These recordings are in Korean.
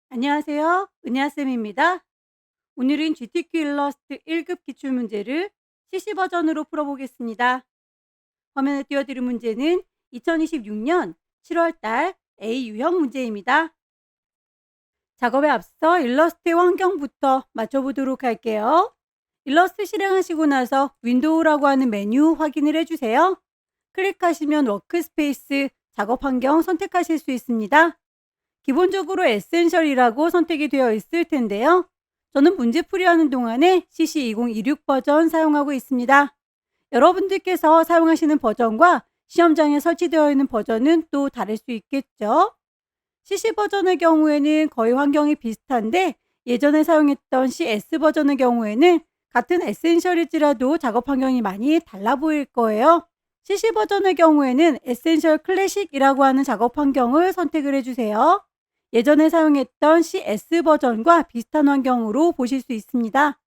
안녕하세요. 은하쌤입니다. 오늘은 GTQ 일러스트 1급 기출문제를 CC 버전으로 풀어보겠습니다. 화면에 띄워드린 문제는 2026년 7월달 A 유형 문제입니다. 작업에 앞서 일러스트의 환경부터 맞춰보도록 할게요. 일러스트 실행하시고 나서 윈도우라고 하는 메뉴 확인을 해주세요. 클릭하시면 워크스페이스 작업 환경 선택하실 수 있습니다. 기본적으로 에센셜이라고 선택이 되어 있을 텐데요. 저는 문제풀이하는 동안에 CC2026 버전 사용하고 있습니다. 여러분들께서 사용하시는 버전과 시험장에 설치되어 있는 버전은 또 다를 수 있겠죠. CC 버전의 경우에는 거의 환경이 비슷한데 예전에 사용했던 CS 버전의 경우에는 같은 에센셜일지라도 작업 환경이 많이 달라 보일 거예요. CC 버전의 경우에는 에센셜 클래식이라고 하는 작업 환경을 선택을 해주세요. 예전에 사용했던 CS 버전과 비슷한 환경으로 보실 수 있습니다.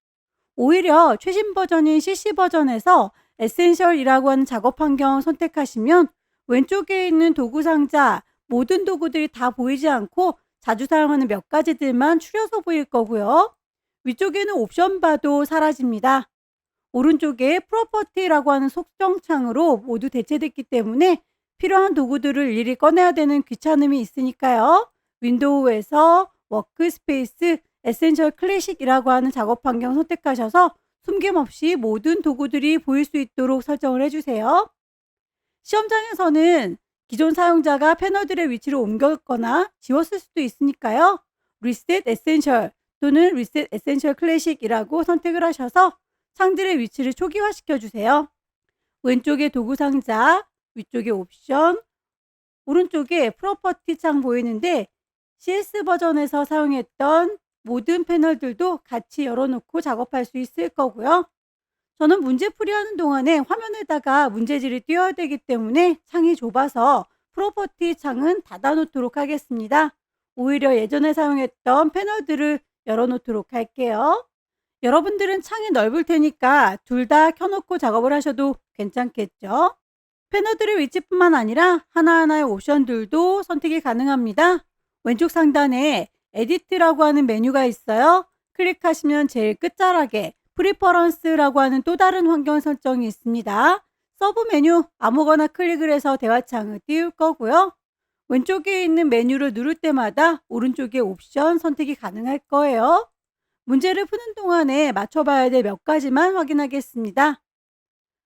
오히려 최신 버전인 CC 버전에서 에센셜이라고 하는 작업 환경 선택하시면 왼쪽에 있는 도구 상자, 모든 도구들이 다 보이지 않고 자주 사용하는 몇 가지들만 추려서 보일 거고요. 위쪽에는 옵션 바도 사라집니다. 오른쪽에 프로퍼티라고 하는 속정 창으로 모두 대체됐기 때문에 필요한 도구들을 일일이 꺼내야 되는 귀찮음이 있으니까요. 윈도우에서 워크스페이스 에센셜 클래식이라고 하는 작업 환경 선택하셔서 숨김없이 모든 도구들이 보일 수 있도록 설정을 해주세요. 시험장에서는 기존 사용자가 패널들의 위치를 옮겼거나 지웠을 수도 있으니까요. 리셋 에센셜 또는 리셋 에센셜 클래식이라고 선택을 하셔서 창들의 위치를 초기화시켜 주세요. 왼쪽에 도구 상자, 위쪽에 옵션, 오른쪽에 프로퍼티 창 보이는데 CS 버전에서 사용했던 모든 패널들도 같이 열어놓고 작업할 수 있을 거고요. 저는 문제풀이하는 동안에 화면에다가 문제지를 띄워야 되기 때문에 창이 좁아서 프로퍼티 창은 닫아놓도록 하겠습니다. 오히려 예전에 사용했던 패널들을 열어놓도록 할게요. 여러분들은 창이 넓을 테니까 둘 다 켜놓고 작업을 하셔도 괜찮겠죠? 패널들의 위치뿐만 아니라 하나하나의 옵션들도 선택이 가능합니다. 왼쪽 상단에 에디트라고 하는 메뉴가 있어요. 클릭하시면 제일 끝자락에 프리퍼런스라고 하는 또 다른 환경 설정이 있습니다. 서브 메뉴 아무거나 클릭을 해서 대화창을 띄울 거고요. 왼쪽에 있는 메뉴를 누를 때마다 오른쪽에 옵션 선택이 가능할 거예요. 문제를 푸는 동안에 맞춰봐야 될 몇 가지만 확인하겠습니다.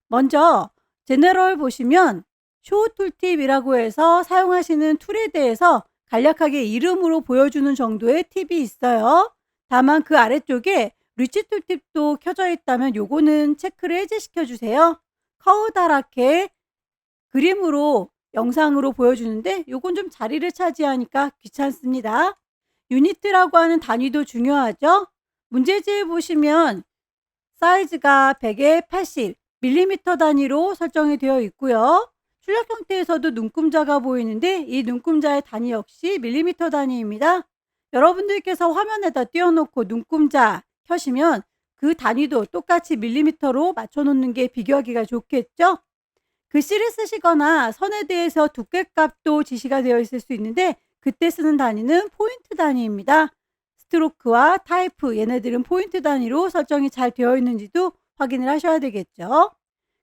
먼저 제너럴 보시면 쇼 툴팁이라고 해서 사용하시는 툴에 대해서 간략하게 이름으로 보여주는 정도의 팁이 있어요. 다만 그 아래쪽에 리치 툴팁도 켜져 있다면 요거는 체크를 해제시켜 주세요. 커다랗게 그림으로 영상으로 보여주는데 요건 좀 자리를 차지하니까 귀찮습니다. 유니트라고 하는 단위도 중요하죠. 문제지에 보시면 사이즈가 100에 80mm 단위로 설정이 되어 있고요. 출력 형태에서도 눈금자가 보이는데 이 눈금자의 단위 역시 밀리미터 단위입니다. 여러분들께서 화면에다 띄워놓고 눈금자 켜시면 그 단위도 똑같이 밀리미터로 맞춰놓는 게 비교하기가 좋겠죠? 글씨를 쓰시거나 선에 대해서 두께값도 지시가 되어 있을 수 있는데 그때 쓰는 단위는 포인트 단위입니다. 스트로크와 타이프 얘네들은 포인트 단위로 설정이 잘 되어 있는지도 확인을 하셔야 되겠죠.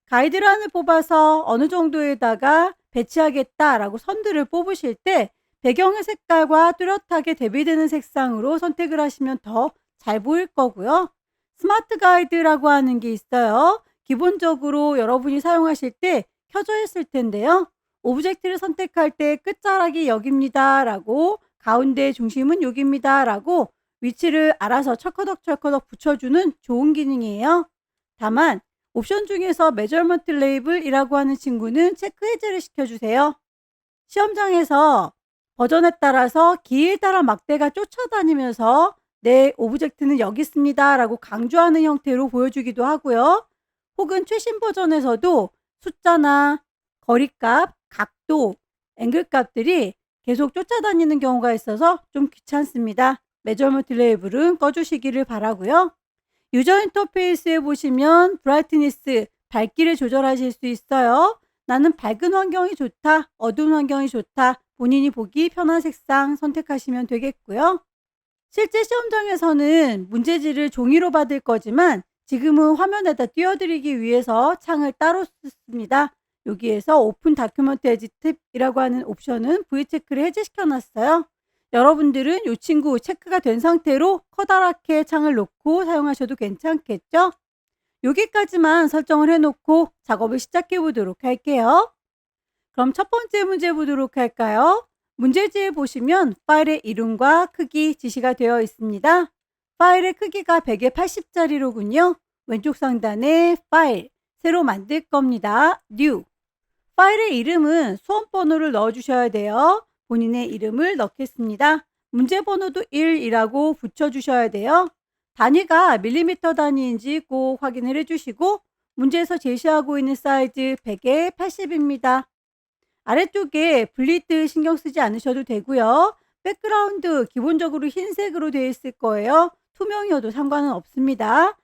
가이드란을 뽑아서 어느 정도에다가 배치하겠다라고 선들을 뽑으실 때 배경의 색깔과 뚜렷하게 대비되는 색상으로 선택을 하시면 더 잘 보일 거고요. 스마트 가이드라고 하는 게 있어요. 기본적으로 여러분이 사용하실 때 켜져 있을 텐데요. 오브젝트를 선택할 때 끝자락이 여기입니다 라고 가운데 중심은 여기입니다 라고 위치를 알아서 철커덕철커덕 붙여주는 좋은 기능이에요. 다만 옵션 중에서 메저먼트 레이블이라고 하는 친구는 체크 해제를 시켜주세요. 시험장에서 버전에 따라서 길다란 막대가 쫓아다니면서 내 오브젝트는 여기 있습니다 라고 강조하는 형태로 보여주기도 하고요. 혹은 최신 버전에서도 숫자나 거리값, 각도, 앵글 값들이 계속 쫓아다니는 경우가 있어서 좀 귀찮습니다. 메저먼트 레이블은 꺼주시기를 바라고요. 유저 인터페이스에 보시면 브라이트니스, 밝기를 조절하실 수 있어요. 나는 밝은 환경이 좋다, 어두운 환경이 좋다, 본인이 보기 편한 색상 선택하시면 되겠고요. 실제 시험장에서는 문제지를 종이로 받을 거지만 지금은 화면에다 띄워드리기 위해서 창을 따로 썼습니다. 여기에서 오픈 다큐먼트 에지 탭이라고 하는 옵션은 V체크를 해제시켜 놨어요. 여러분들은 이 친구 체크가 된 상태로 커다랗게 창을 놓고 사용하셔도 괜찮겠죠? 여기까지만 설정을 해놓고 작업을 시작해 보도록 할게요. 그럼 첫 번째 문제 보도록 할까요? 문제지에 보시면 파일의 이름과 크기 지시가 되어 있습니다. 파일의 크기가 100에 80짜리로군요. 왼쪽 상단에 파일, 새로 만들 겁니다. New. 파일의 이름은 수험번호를 넣어주셔야 돼요. 본인의 이름을 넣겠습니다. 문제 번호도 1이라고 붙여주셔야 돼요. 단위가 밀리미터 단위인지 꼭 확인을 해주시고 문제에서 제시하고 있는 사이즈 100에 80입니다. 아래쪽에 블리드 신경 쓰지 않으셔도 되고요. 백그라운드 기본적으로 흰색으로 되어 있을 거예요. 투명이어도 상관은 없습니다.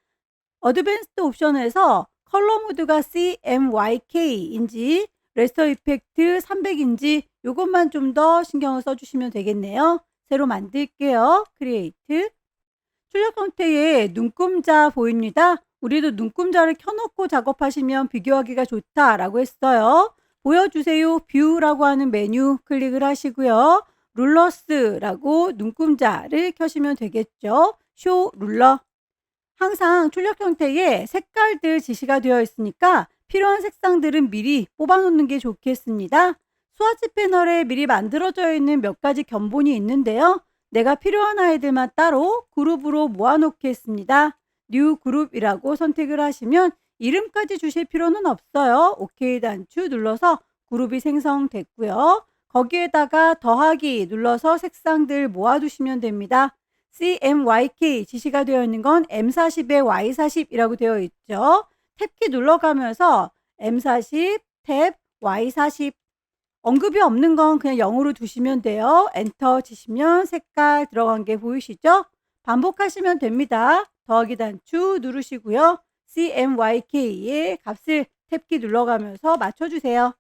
어드밴스드 옵션에서 컬러 모드가 CMYK인지 레스터 이펙트 300인지 이것만 좀 더 신경을 써주시면 되겠네요. 새로 만들게요. 크리에이트. 출력 형태의 눈금자 보입니다. 우리도 눈금자를 켜놓고 작업하시면 비교하기가 좋다라고 했어요. 보여주세요. 뷰라고 하는 메뉴 클릭을 하시고요. 룰러스라고 눈금자를 켜시면 되겠죠. 쇼 룰러. 항상 출력 형태에 색깔들 지시가 되어 있으니까 필요한 색상들은 미리 뽑아 놓는 게 좋겠습니다. 스와치 패널에 미리 만들어져 있는 몇 가지 견본이 있는데요. 내가 필요한 아이들만 따로 그룹으로 모아 놓겠습니다. 뉴 그룹이라고 선택을 하시면 이름까지 주실 필요는 없어요. OK 단추 눌러서 그룹이 생성됐고요. 거기에다가 더하기 눌러서 색상들 모아두시면 됩니다. CMYK 지시가 되어 있는 건 M40에 Y40이라고 되어 있죠. 탭키 눌러가면서 M40, 탭, Y40 언급이 없는 건 그냥 0으로 두시면 돼요. 엔터 치시면 색깔 들어간 게 보이시죠? 반복하시면 됩니다. 더하기 단추 누르시고요. CMYK의 값을 탭키 눌러가면서 맞춰주세요.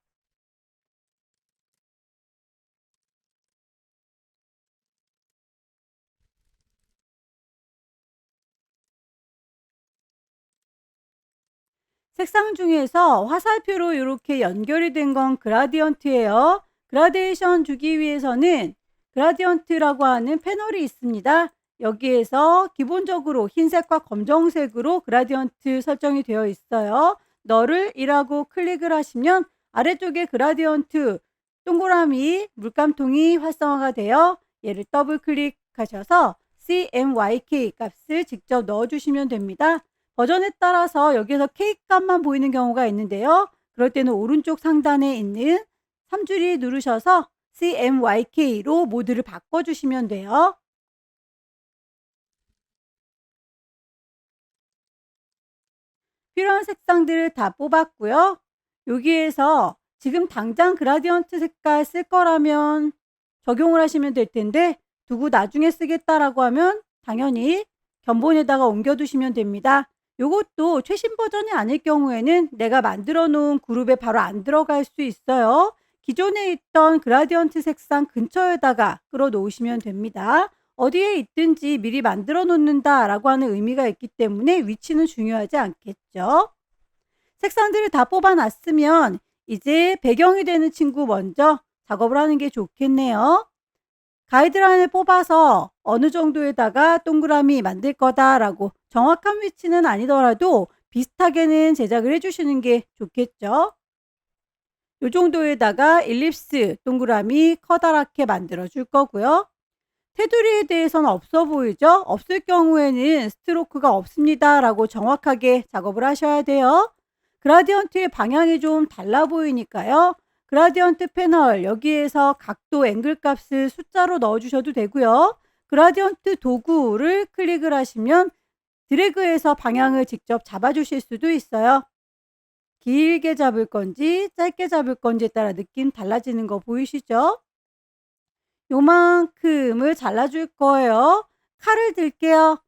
색상 중에서 화살표로 이렇게 연결이 된 건 그라디언트예요. 그라데이션 주기 위해서는 그라디언트라고 하는 패널이 있습니다. 여기에서 기본적으로 흰색과 검정색으로 그라디언트 설정이 되어 있어요. 너를 이라고 클릭을 하시면 아래쪽에 그라디언트 동그라미 물감통이 활성화가 되어 얘를 더블 클릭하셔서 CMYK 값을 직접 넣어주시면 됩니다. 버전에 따라서 여기에서 K 값만 보이는 경우가 있는데요. 그럴 때는 오른쪽 상단에 있는 3줄이 누르셔서 CMYK로 모드를 바꿔주시면 돼요. 필요한 색상들을 다 뽑았고요. 여기에서 지금 당장 그라디언트 색깔 쓸 거라면 적용을 하시면 될 텐데 두고 나중에 쓰겠다라고 하면 당연히 견본에다가 옮겨두시면 됩니다. 요것도 최신 버전이 아닐 경우에는 내가 만들어 놓은 그룹에 바로 안 들어갈 수 있어요. 기존에 있던 그라디언트 색상 근처에다가 끌어 놓으시면 됩니다. 어디에 있든지 미리 만들어 놓는다 라고 하는 의미가 있기 때문에 위치는 중요하지 않겠죠. 색상들을 다 뽑아 놨으면 이제 배경이 되는 친구 먼저 작업을 하는 게 좋겠네요. 가이드라인을 뽑아서 어느 정도에다가 동그라미 만들 거다라고 정확한 위치는 아니더라도 비슷하게는 제작을 해주시는 게 좋겠죠. 이 정도에다가 일립스 동그라미 커다랗게 만들어 줄 거고요. 테두리에 대해서는 없어 보이죠? 없을 경우에는 스트로크가 없습니다 라고 정확하게 작업을 하셔야 돼요. 그라디언트의 방향이 좀 달라 보이니까요. 그라디언트 패널 여기에서 각도 앵글 값을 숫자로 넣어 주셔도 되고요. 그라디언트 도구를 클릭을 하시면 드래그해서 방향을 직접 잡아 주실 수도 있어요. 길게 잡을 건지 짧게 잡을 건지에 따라 느낌 달라지는 거 보이시죠? 요만큼을 잘라줄 거예요. 칼을 들게요.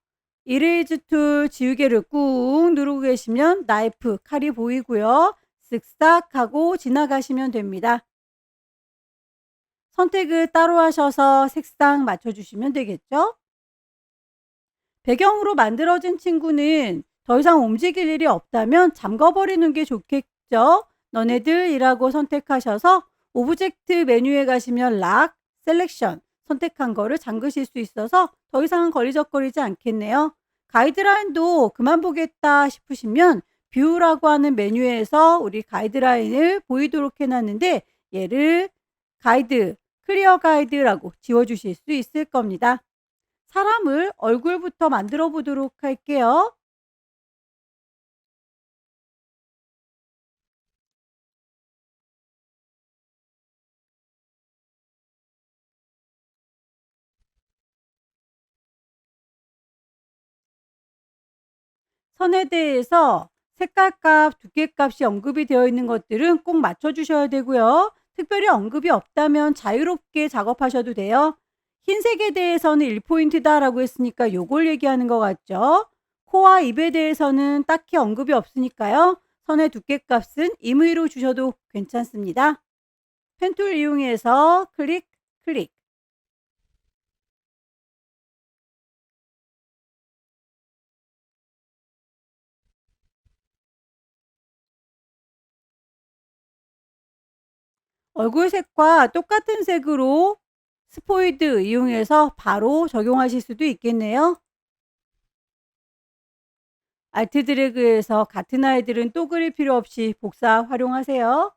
이레이즈 툴 지우개를 꾹 누르고 계시면 나이프 칼이 보이고요. 쓱싹 하고 지나가시면 됩니다. 선택을 따로 하셔서 색상 맞춰주시면 되겠죠? 배경으로 만들어진 친구는 더 이상 움직일 일이 없다면 잠궈버리는 게 좋겠죠? 너네들이라고 선택하셔서 오브젝트 메뉴에 가시면 락, 셀렉션 선택한 거를 잠그실 수 있어서 더 이상은 걸리적거리지 않겠네요. 가이드라인도 그만 보겠다 싶으시면 뷰라고 하는 메뉴에서 우리 가이드라인을 보이도록 해놨는데 얘를 가이드, 클리어 가이드라고 지워주실 수 있을 겁니다. 사람을 얼굴부터 만들어 보도록 할게요. 선에 대해서 색깔값, 두께값이 언급이 되어 있는 것들은 꼭 맞춰주셔야 되고요. 특별히 언급이 없다면 자유롭게 작업하셔도 돼요. 흰색에 대해서는 1포인트다라고 했으니까 요걸 얘기하는 것 같죠? 코와 입에 대해서는 딱히 언급이 없으니까요. 선의 두께값은 임의로 주셔도 괜찮습니다. 펜툴 이용해서 클릭, 클릭. 얼굴 색과 똑같은 색으로 스포이드 이용해서 바로 적용하실 수도 있겠네요. 알트 드래그해서 같은 아이들은 또 그릴 필요 없이 복사 활용하세요.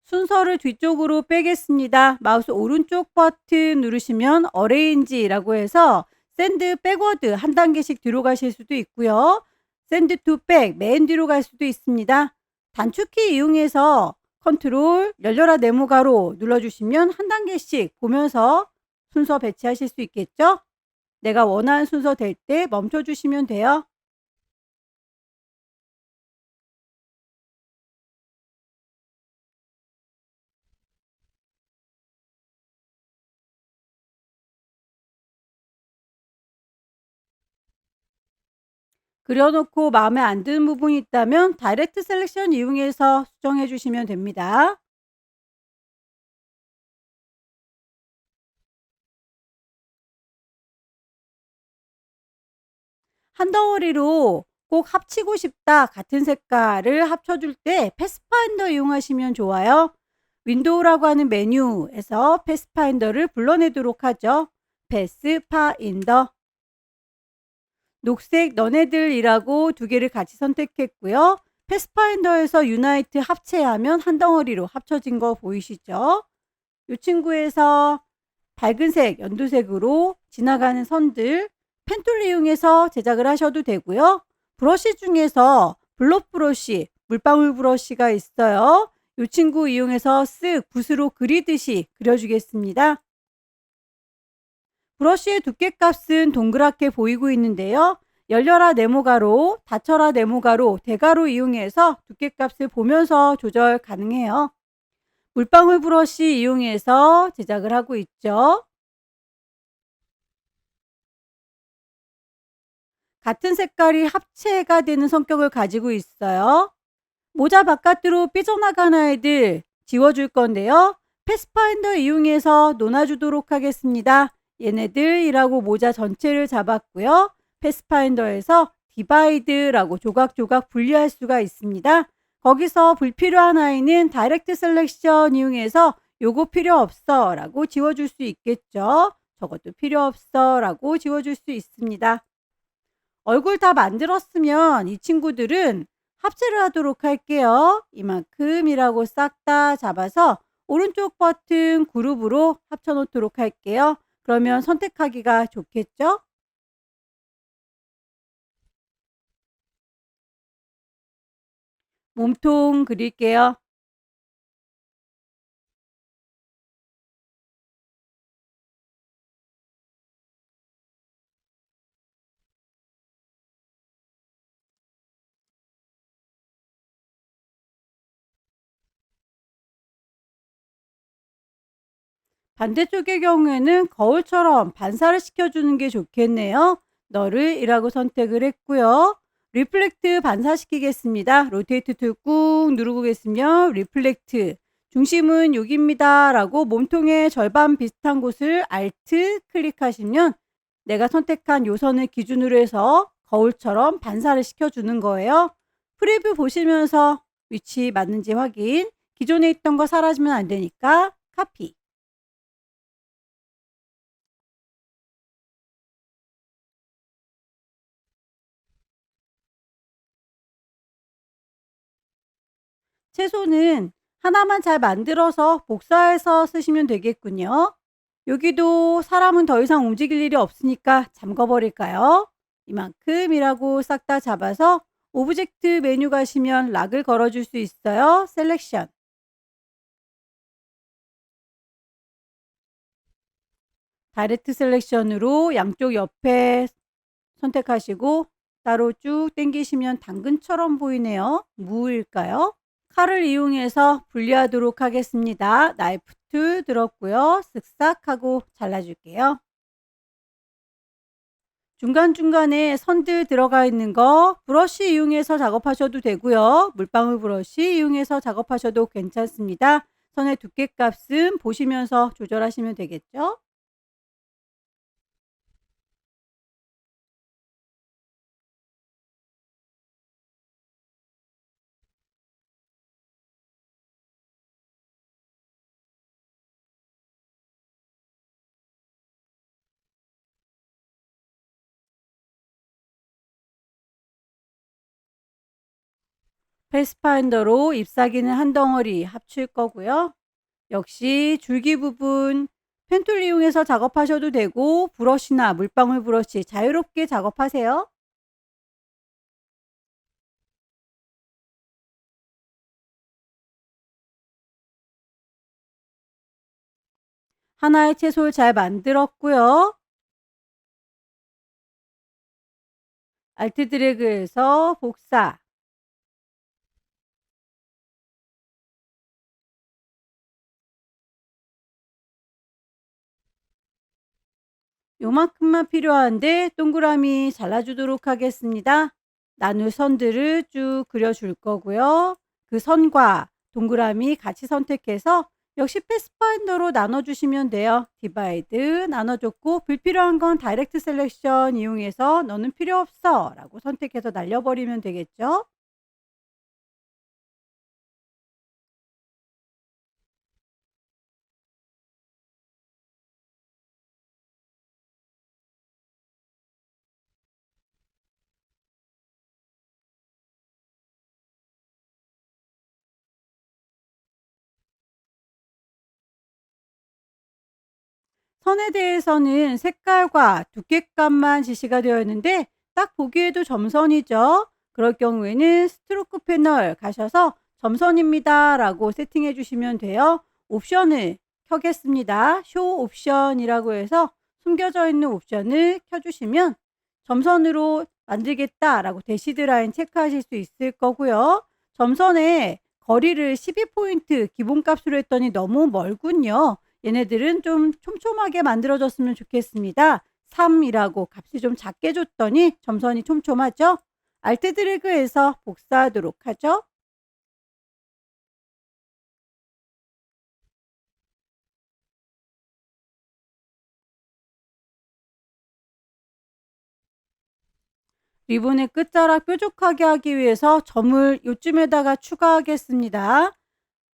순서를 뒤쪽으로 빼겠습니다. 마우스 오른쪽 버튼 누르시면 어레인지라고 해서 샌드 백워드 한 단계씩 뒤로 가실 수도 있고요. 샌드 투 백 맨 뒤로 갈 수도 있습니다. 단축키 이용해서 컨트롤 열려라 네모가로 눌러주시면 한 단계씩 보면서 순서 배치하실 수 있겠죠? 내가 원하는 순서 될 때 멈춰주시면 돼요. 그려놓고 마음에 안 드는 부분이 있다면 다이렉트 셀렉션 이용해서 수정해 주시면 됩니다. 한 덩어리로 꼭 합치고 싶다 같은 색깔을 합쳐줄 때 패스파인더 이용하시면 좋아요. 윈도우라고 하는 메뉴에서 패스파인더를 불러내도록 하죠. 패스파인더 녹색 너네들이라고 두 개를 같이 선택했고요. 패스파인더에서 유나이트 합체하면 한 덩어리로 합쳐진 거 보이시죠? 이 친구에서 밝은색, 연두색으로 지나가는 선들 펜툴 이용해서 제작을 하셔도 되고요. 브러쉬 중에서 블록 브러쉬, 물방울 브러쉬가 있어요. 이 친구 이용해서 쓱 붓으로 그리듯이 그려주겠습니다. 브러쉬의 두께값은 동그랗게 보이고 있는데요. 열려라 네모가로, 닫혀라 네모가로, 대가로 이용해서 두께값을 보면서 조절 가능해요. 물방울 브러쉬 이용해서 제작을 하고 있죠. 같은 색깔이 합체가 되는 성격을 가지고 있어요. 모자 바깥으로 삐져나간 아이들 지워줄 건데요. 패스파인더 이용해서 놓아주도록 하겠습니다. 얘네들이라고 모자 전체를 잡았고요. 패스파인더에서 디바이드라고 조각조각 분리할 수가 있습니다. 거기서 불필요한 아이는 다이렉트 셀렉션 이용해서 요거 필요 없어 라고 지워줄 수 있겠죠. 저것도 필요 없어 라고 지워줄 수 있습니다. 얼굴 다 만들었으면 이 친구들은 합체를 하도록 할게요. 이만큼이라고 싹 다 잡아서 오른쪽 버튼 그룹으로 합쳐 놓도록 할게요. 그러면 선택하기가 좋겠죠? 몸통 그릴게요. 반대쪽의 경우에는 거울처럼 반사를 시켜주는 게 좋겠네요. 너를 이라고 선택을 했고요. 리플렉트 반사시키겠습니다. 로테이트 툴 꾹 누르고 계시면 리플렉트 중심은 여기입니다 라고 몸통의 절반 비슷한 곳을 Alt 클릭하시면 내가 선택한 요선을 기준으로 해서 거울처럼 반사를 시켜주는 거예요. 프리뷰 보시면서 위치 맞는지 확인. 기존에 있던 거 사라지면 안 되니까 카피. 채소는 하나만 잘 만들어서 복사해서 쓰시면 되겠군요. 여기도 사람은 더 이상 움직일 일이 없으니까 잠궈 버릴까요? 이만큼이라고 싹 다 잡아서 오브젝트 메뉴 가시면 락을 걸어줄 수 있어요. 셀렉션. 다이렉트 셀렉션으로 양쪽 옆에 선택하시고 따로 쭉 당기시면 당근처럼 보이네요. 무일까요? 칼을 이용해서 분리하도록 하겠습니다. 나이프 툴 들었고요. 쓱싹 하고 잘라줄게요. 중간중간에 선들 들어가 있는 거 브러쉬 이용해서 작업하셔도 되고요. 물방울 브러쉬 이용해서 작업하셔도 괜찮습니다. 선의 두께 값은 보시면서 조절하시면 되겠죠. 패스파인더로 잎사귀는 한 덩어리 합칠 거고요. 역시 줄기 부분 펜툴 이용해서 작업하셔도 되고 브러쉬나 물방울 브러쉬 자유롭게 작업하세요. 하나의 채소를 잘 만들었고요. 알트 드래그해서 복사. 요만큼만 필요한데 동그라미 잘라주도록 하겠습니다. 나눌 선들을 쭉 그려줄 거고요. 그 선과 동그라미 같이 선택해서 역시 패스파인더로 나눠주시면 돼요. 디바이드 나눠줬고 불필요한 건 다이렉트 셀렉션 이용해서 너는 필요 없어 라고 선택해서 날려버리면 되겠죠. 선에 대해서는 색깔과 두께감만 지시가 되어 있는데 딱 보기에도 점선이죠. 그럴 경우에는 스트로크 패널 가셔서 점선입니다 라고 세팅해 주시면 돼요. 옵션을 켜겠습니다. 쇼 옵션이라고 해서 숨겨져 있는 옵션을 켜주시면 점선으로 만들겠다라고 대시드 라인 체크하실 수 있을 거고요. 점선의 거리를 12포인트 기본값으로 했더니 너무 멀군요. 얘네들은 좀 촘촘하게 만들어졌으면 좋겠습니다. 3이라고 값을 좀 작게 줬더니 점선이 촘촘하죠? 알트 드래그해서 복사하도록 하죠. 리본의 끝자락 뾰족하게 하기 위해서 점을 요쯤에다가 추가하겠습니다.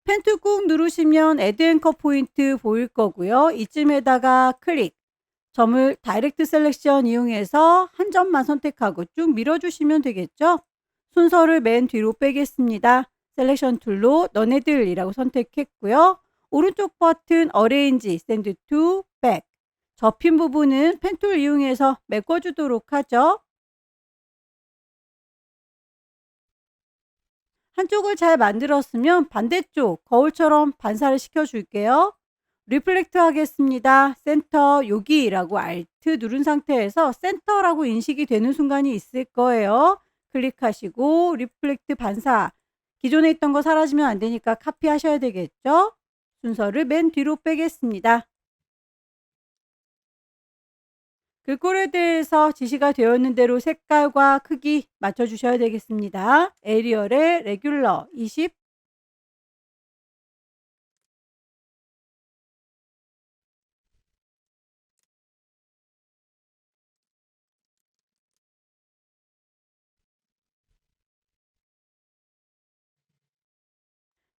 펜트 꾹 누르시면 애드 앵커 포인트 보일 거고요. 이쯤에다가 클릭. 점을 다이렉트 셀렉션 이용해서 한 점만 선택하고 쭉 밀어주시면 되겠죠. 순서를 맨 뒤로 빼겠습니다. 셀렉션 툴로 너네들이라고 선택했고요. 오른쪽 버튼 어레인지 샌드 투 백. 접힌 부분은 펜툴 이용해서 메꿔주도록 하죠. 한쪽을 잘 만들었으면 반대쪽 거울처럼 반사를 시켜줄게요. 리플렉트 하겠습니다. 센터 여기라고 Alt 누른 상태에서 센터라고 인식이 되는 순간이 있을 거예요. 클릭하시고 리플렉트 반사. 기존에 있던 거 사라지면 안 되니까 카피하셔야 되겠죠. 순서를 맨 뒤로 빼겠습니다. 글꼴에 대해서 지시가 되어 있는 대로 색깔과 크기 맞춰주셔야 되겠습니다. 에리얼의 레귤러 20,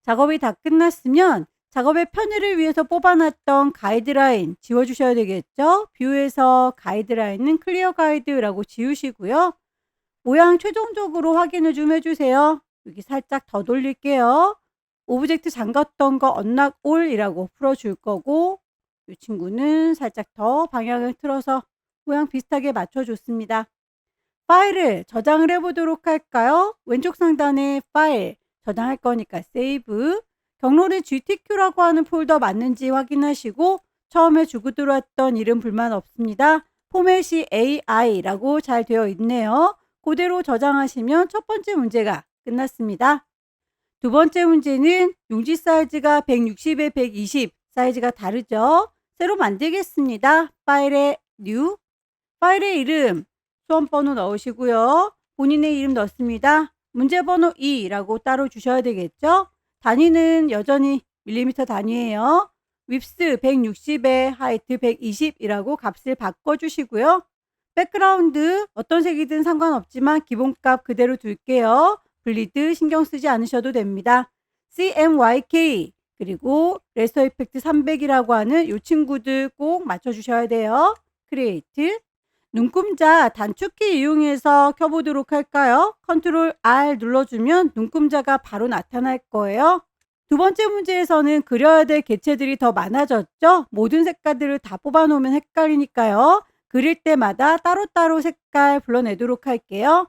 작업이 다 끝났으면 작업의 편의를 위해서 뽑아놨던 가이드라인 지워주셔야 되겠죠. 뷰에서 가이드라인은 클리어 가이드라고 지우시고요. 모양 최종적으로 확인을 좀 해주세요. 여기 살짝 더 돌릴게요. 오브젝트 잠갔던 거 언락 올이라고 풀어줄 거고, 이 친구는 살짝 더 방향을 틀어서 모양 비슷하게 맞춰줬습니다. 파일을 저장을 해보도록 할까요? 왼쪽 상단에 파일 저장할 거니까 세이브, 경로는 GTQ라고 하는 폴더 맞는지 확인하시고 처음에 주고 들어왔던 이름 불만 없습니다. 포맷이 AI라고 잘 되어 있네요. 그대로 저장하시면 첫 번째 문제가 끝났습니다. 두 번째 문제는 용지 사이즈가 160에 120 사이즈가 다르죠. 새로 만들겠습니다. 파일에 New, 파일의 이름, 수험번호 넣으시고요. 본인의 이름 넣습니다. 문제번호 2라고 따로 주셔야 되겠죠. 단위는 여전히 밀리미터 단위예요. 윕스 160에 하이트 120이라고 값을 바꿔주시고요. 백그라운드 어떤 색이든 상관없지만 기본값 그대로 둘게요. 블리드 신경 쓰지 않으셔도 됩니다. CMYK 그리고 레서 이펙트 300이라고 하는 이 친구들 꼭 맞춰주셔야 돼요. 크리에이트, 눈금자 단축키 이용해서 켜보도록 할까요? 컨트롤 R 눌러주면 눈금자가 바로 나타날 거예요. 두 번째 문제에서는 그려야 될 개체들이 더 많아졌죠? 모든 색깔들을 다 뽑아놓으면 헷갈리니까요. 그릴 때마다 따로따로 색깔 불러내도록 할게요.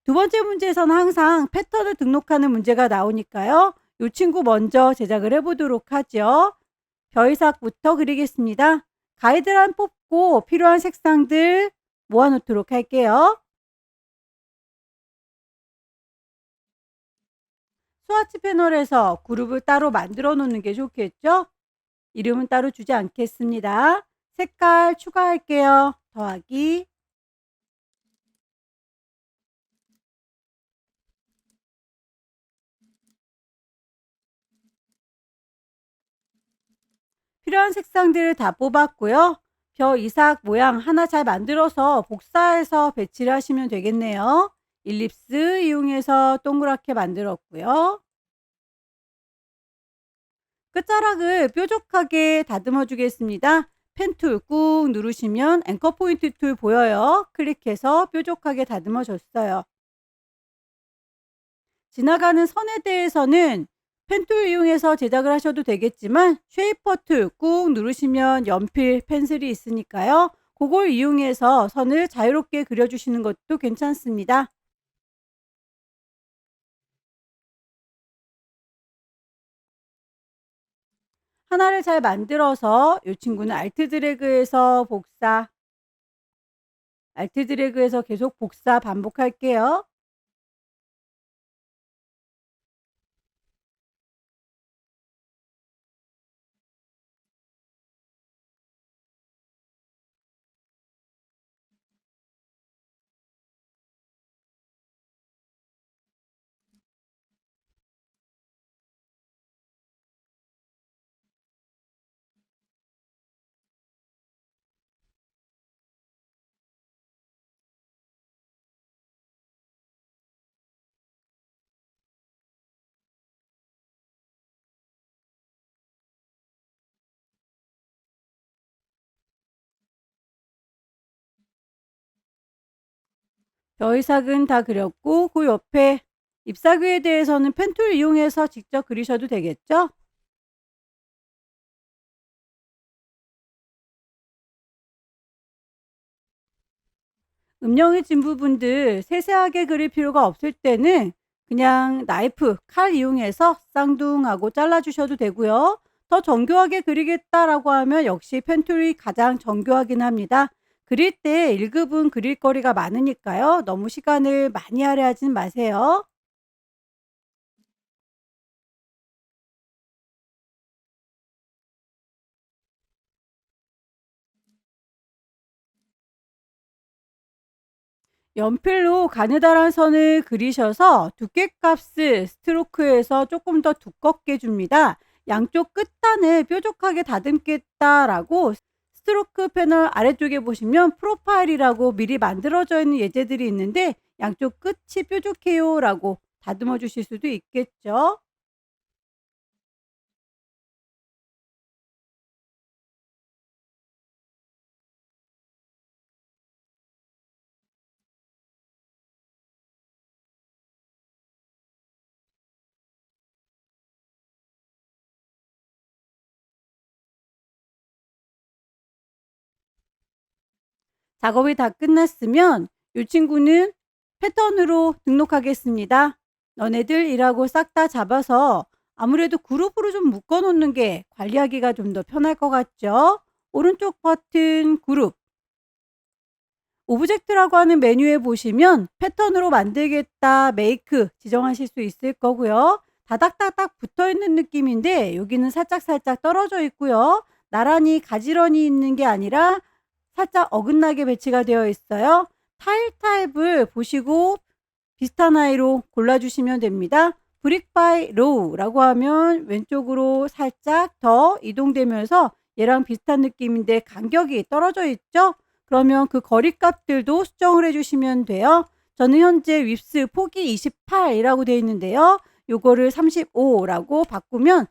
두 번째 문제에서는 항상 패턴을 등록하는 문제가 나오니까요. 이 친구 먼저 제작을 해보도록 하죠. 벼이삭부터 그리겠습니다. 가이드라인 뽑고 필요한 색상들 모아놓도록 할게요. 스와치 패널에서 그룹을 따로 만들어 놓는 게 좋겠죠? 이름은 따로 주지 않겠습니다. 색깔 추가할게요. 더하기. 필요한 색상들을 다 뽑았고요. 벼 이삭 모양 하나 잘 만들어서 복사해서 배치를 하시면 되겠네요. 일립스 이용해서 동그랗게 만들었고요. 끝자락을 뾰족하게 다듬어 주겠습니다. 펜 툴 꾹 누르시면 앵커 포인트 툴 보여요. 클릭해서 뾰족하게 다듬어 줬어요. 지나가는 선에 대해서는 펜 툴 이용해서 제작을 하셔도 되겠지만 쉐이퍼 툴 꾹 누르시면 연필, 펜슬이 있으니까요. 그걸 이용해서 선을 자유롭게 그려주시는 것도 괜찮습니다. 하나를 잘 만들어서 이 친구는 알트 드래그해서 복사, 알트 드래그해서 계속 복사 반복할게요. 벼이삭은 다 그렸고 그 옆에 잎사귀에 대해서는 펜툴 이용해서 직접 그리셔도 되겠죠? 음영해진 부분들 세세하게 그릴 필요가 없을 때는 그냥 나이프, 칼 이용해서 쌍둥하고 잘라주셔도 되고요. 더 정교하게 그리겠다라고 하면 역시 펜툴이 가장 정교하긴 합니다. 그릴 때 1급은 그릴 거리가 많으니까요. 너무 시간을 많이 할애하진 마세요. 연필로 가느다란 선을 그리셔서 두께값을 스트로크에서 조금 더 두껍게 줍니다. 양쪽 끝단을 뾰족하게 다듬겠다라고 스트로크 패널 아래쪽에 보시면 프로파일이라고 미리 만들어져 있는 예제들이 있는데 양쪽 끝이 뾰족해요라고 다듬어 주실 수도 있겠죠. 작업이 다 끝났으면 이 친구는 패턴으로 등록하겠습니다. 너네들이라고 싹 다 잡아서 아무래도 그룹으로 좀 묶어 놓는 게 관리하기가 좀 더 편할 것 같죠? 오른쪽 버튼 그룹, 오브젝트라고 하는 메뉴에 보시면 패턴으로 만들겠다, 메이크 지정하실 수 있을 거고요. 다닥다닥 붙어 있는 느낌인데 여기는 살짝살짝 떨어져 있고요. 나란히 가지런히 있는 게 아니라 살짝 어긋나게 배치가 되어 있어요. 타일 타입을 보시고 비슷한 아이로 골라주시면 됩니다. 브릭 바이 로우라고 하면 왼쪽으로 살짝 더 이동되면서 얘랑 비슷한 느낌인데 간격이 떨어져 있죠? 그러면 그 거리값들도 수정을 해주시면 돼요. 저는 현재 윕스 폭이 28이라고 되어 있는데요. 요거를 35라고 바꾸면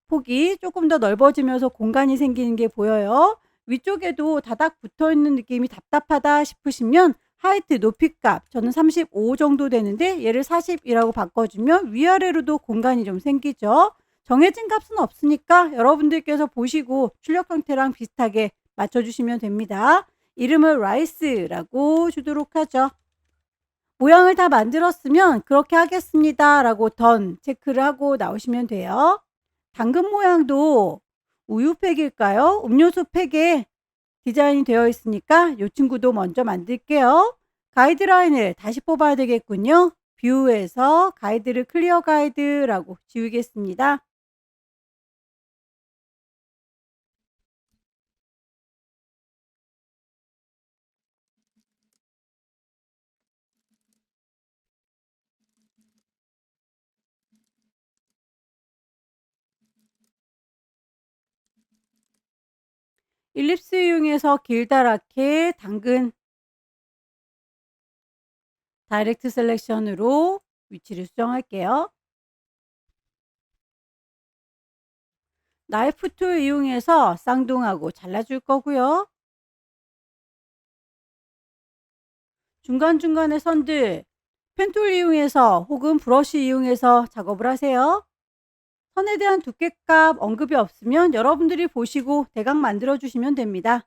폭이 조금 더 넓어지면서 공간이 생기는 게 보여요. 위쪽에도 다닥 붙어 있는 느낌이 답답하다 싶으시면 하이트 높이값 저는 35 정도 되는데 얘를 40이라고 바꿔주면 위아래로도 공간이 좀 생기죠. 정해진 값은 없으니까 여러분들께서 보시고 출력 형태랑 비슷하게 맞춰주시면 됩니다. 이름을 라이스라고 주도록 하죠. 모양을 다 만들었으면 그렇게 하겠습니다 라고 던 체크를 하고 나오시면 돼요. 당근 모양도 우유팩일까요? 음료수 팩에 디자인이 되어 있으니까 이 친구도 먼저 만들게요. 가이드라인을 다시 뽑아야 되겠군요. 뷰에서 가이드를 클리어 가이드라고 지우겠습니다. 일립스 이용해서 길다랗게 당근 다이렉트 셀렉션으로 위치를 수정할게요. 나이프 툴 이용해서 쌍둥하고 잘라줄 거고요. 중간중간의 선들 펜툴 이용해서 혹은 브러쉬 이용해서 작업을 하세요. 선에 대한 두께값 언급이 없으면 여러분들이 보시고 대강 만들어 주시면 됩니다.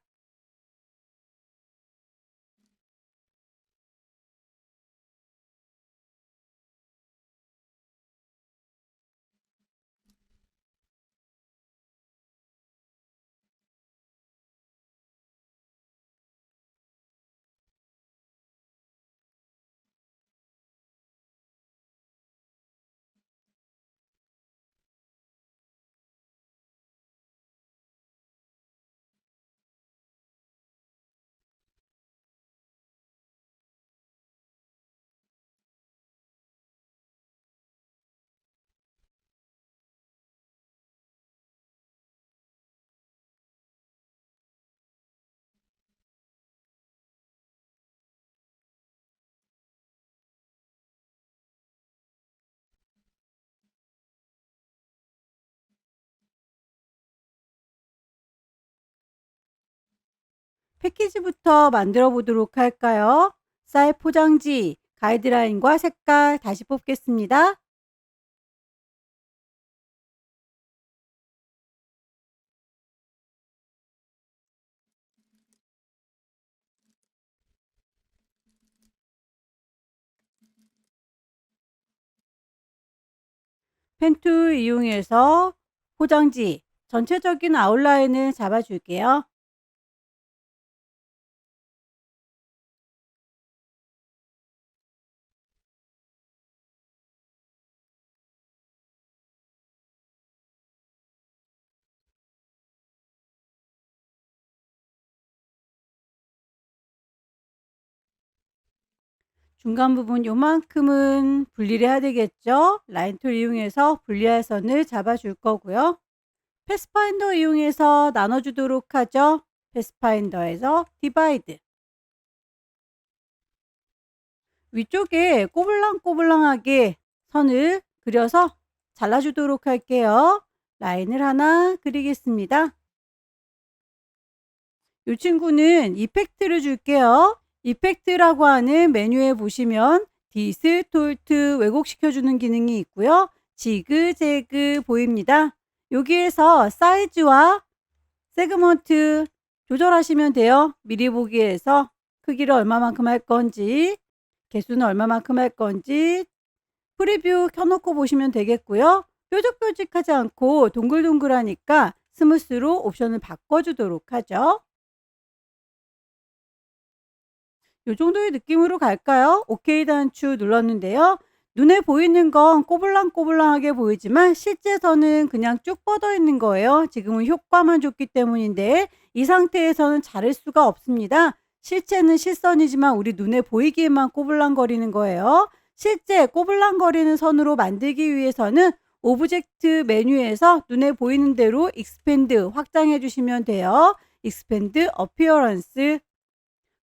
패키지부터 만들어 보도록 할까요? 쌀 포장지, 가이드라인과 색깔 다시 뽑겠습니다. 펜툴 이용해서 포장지 전체적인 아웃라인을 잡아줄게요. 중간 부분 요만큼은 분리를 해야 되겠죠. 라인 툴 이용해서 분리할 선을 잡아줄 거고요. 패스파인더 이용해서 나눠주도록 하죠. 패스파인더에서 디바이드. 위쪽에 꼬불랑꼬불랑하게 선을 그려서 잘라주도록 할게요. 라인을 하나 그리겠습니다. 이 친구는 이펙트를 줄게요. 이펙트라고 하는 메뉴에 보시면 디스톨트 왜곡시켜주는 기능이 있고요. 지그재그 보입니다. 여기에서 사이즈와 세그먼트 조절하시면 돼요. 미리 보기에서 크기를 얼마만큼 할 건지, 개수는 얼마만큼 할 건지 프리뷰 켜놓고 보시면 되겠고요. 뾰족뾰족하지 않고 동글동글하니까 스무스로 옵션을 바꿔주도록 하죠. 이 정도의 느낌으로 갈까요? OK 단추 눌렀는데요. 눈에 보이는 건 꼬불랑꼬불랑하게 보이지만 실제서는 그냥 쭉 뻗어 있는 거예요. 지금은 효과만 줬기 때문인데 이 상태에서는 자를 수가 없습니다. 실체는 실선이지만 우리 눈에 보이기에만 꼬불랑거리는 거예요. 실제 꼬불랑거리는 선으로 만들기 위해서는 오브젝트 메뉴에서 눈에 보이는 대로 익스펜드 확장해 주시면 돼요. 익스펜드 어피어런스,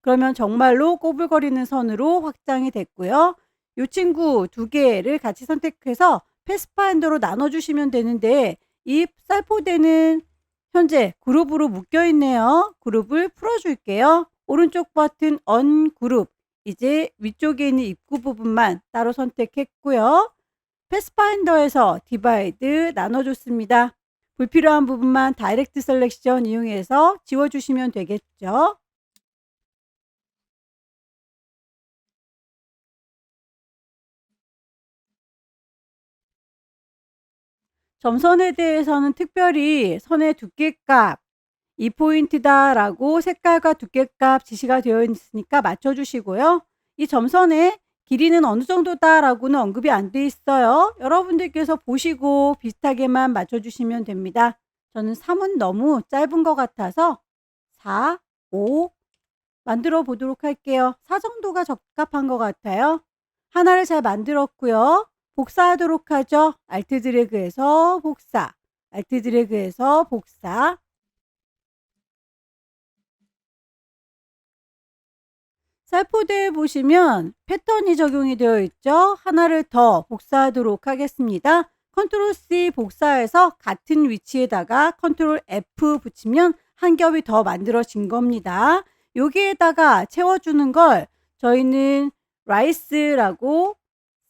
그러면 정말로 꼬불거리는 선으로 확장이 됐고요. 이 친구 두 개를 같이 선택해서 패스파인더로 나눠주시면 되는데 이 살포대는 현재 그룹으로 묶여 있네요. 그룹을 풀어줄게요. 오른쪽 버튼 언그룹, 이제 위쪽에 있는 입구 부분만 따로 선택했고요. 패스파인더에서 디바이드 나눠줬습니다. 불필요한 부분만 다이렉트 셀렉션 이용해서 지워주시면 되겠죠. 점선에 대해서는 특별히 선의 두께값 2포인트다 라고 색깔과 두께값 지시가 되어 있으니까 맞춰주시고요. 이 점선의 길이는 어느 정도다 라고는 언급이 안 돼 있어요. 여러분들께서 보시고 비슷하게만 맞춰주시면 됩니다. 저는 3은 너무 짧은 것 같아서 4, 5 만들어 보도록 할게요. 4 정도가 적합한 것 같아요. 하나를 잘 만들었고요. 복사하도록 하죠. 알트 드래그해서 복사, 알트 드래그해서 복사. 살포대에 보시면 패턴이 적용이 되어 있죠. 하나를 더 복사하도록 하겠습니다. 컨트롤 C 복사해서 같은 위치에다가 컨트롤 F 붙이면 한 겹이 더 만들어진 겁니다. 여기에다가 채워주는 걸 저희는 라이스라고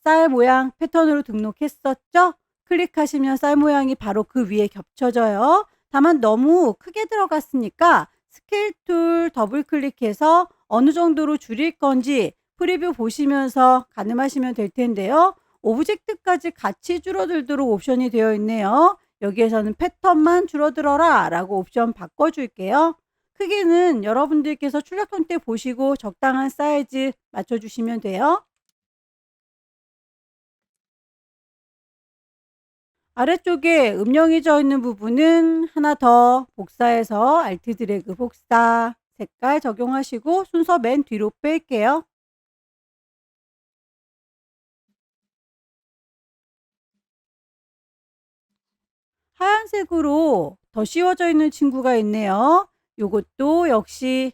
쌀 모양 패턴으로 등록했었죠. 클릭하시면 쌀 모양이 바로 그 위에 겹쳐져요. 다만 너무 크게 들어갔으니까 스케일 툴 더블 클릭해서 어느 정도로 줄일 건지 프리뷰 보시면서 가늠하시면 될 텐데요. 오브젝트까지 같이 줄어들도록 옵션이 되어 있네요. 여기에서는 패턴만 줄어들어라 라고 옵션 바꿔줄게요. 크기는 여러분들께서 출력형 때 보시고 적당한 사이즈 맞춰주시면 돼요. 아래쪽에 음영이 져 있는 부분은 하나 더 복사해서 알트 드래그 복사, 색깔 적용하시고 순서 맨 뒤로 뺄게요. 하얀색으로 더 씌워져 있는 친구가 있네요. 요것도 역시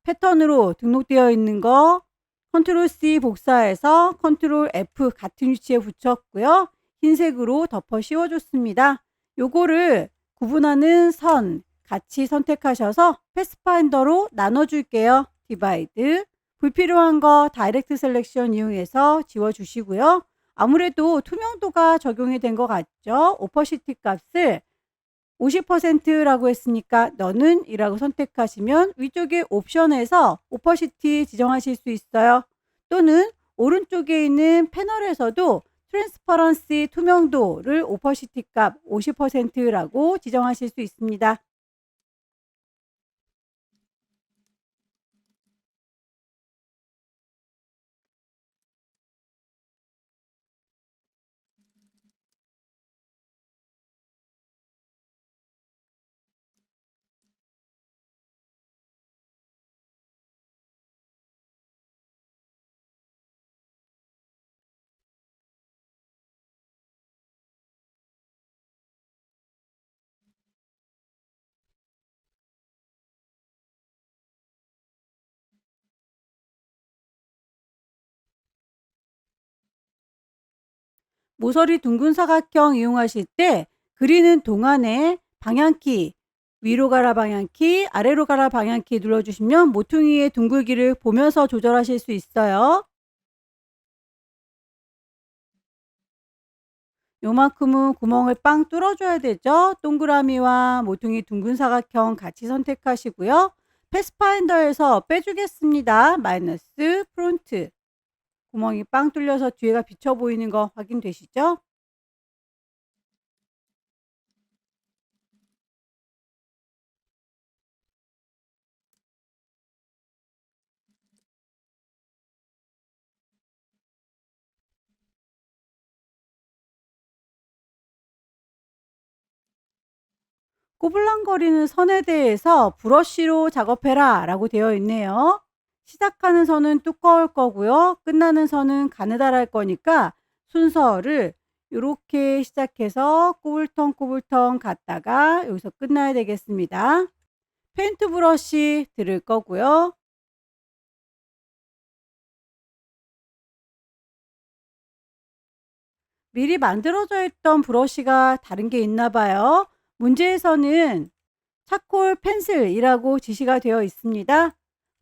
패턴으로 등록되어 있는 거 컨트롤 C 복사해서 컨트롤 F 같은 위치에 붙였고요. 흰색으로 덮어 씌워줬습니다. 요거를 구분하는 선 같이 선택하셔서 패스파인더로 나눠줄게요. 디바이드. 불필요한 거 다이렉트 셀렉션 이용해서 지워주시고요. 아무래도 투명도가 적용이 된 것 같죠. 오퍼시티 값을 50%라고 했으니까 너는 이라고 선택하시면 위쪽에 옵션에서 오퍼시티 지정하실 수 있어요. 또는 오른쪽에 있는 패널에서도 트랜스퍼런시 투명도를 오퍼시티 값 50%라고 지정하실 수 있습니다. 모서리 둥근 사각형 이용하실 때 그리는 동안에 방향키, 위로 가라 방향키, 아래로 가라 방향키 눌러주시면 모퉁이의 둥글기를 보면서 조절하실 수 있어요. 요만큼은 구멍을 빵 뚫어줘야 되죠. 동그라미와 모퉁이 둥근 사각형 같이 선택하시고요. 패스파인더에서 빼주겠습니다. 마이너스 프론트. 구멍이 빵 뚫려서 뒤에가 비쳐 보이는 거 확인되시죠? 꼬불랑거리는 선에 대해서 브러쉬로 작업해라 라고 되어 있네요. 시작하는 선은 두꺼울 거고요. 끝나는 선은 가느다랄 거니까 순서를 이렇게 시작해서 꼬불텅꼬불텅 갔다가 여기서 끝나야 되겠습니다. 페인트 브러쉬 들을 거고요. 미리 만들어져 있던 브러쉬가 다른 게 있나 봐요. 문제에서는 차콜 펜슬이라고 지시가 되어 있습니다.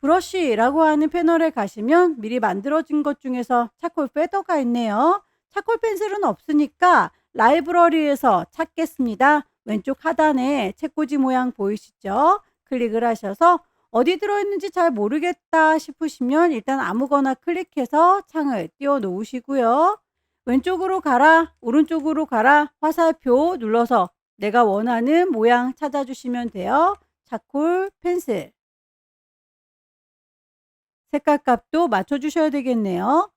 브러쉬라고 하는 패널에 가시면 미리 만들어진 것 중에서 차콜 패더가 있네요. 차콜 펜슬은 없으니까 라이브러리에서 찾겠습니다. 왼쪽 하단에 책꽂이 모양 보이시죠? 클릭을 하셔서 어디 들어있는지 잘 모르겠다 싶으시면 일단 아무거나 클릭해서 창을 띄워 놓으시고요. 왼쪽으로 가라, 오른쪽으로 가라 화살표 눌러서 내가 원하는 모양 찾아주시면 돼요. 차콜 펜슬. 색깔 값도 맞춰주셔야 되겠네요.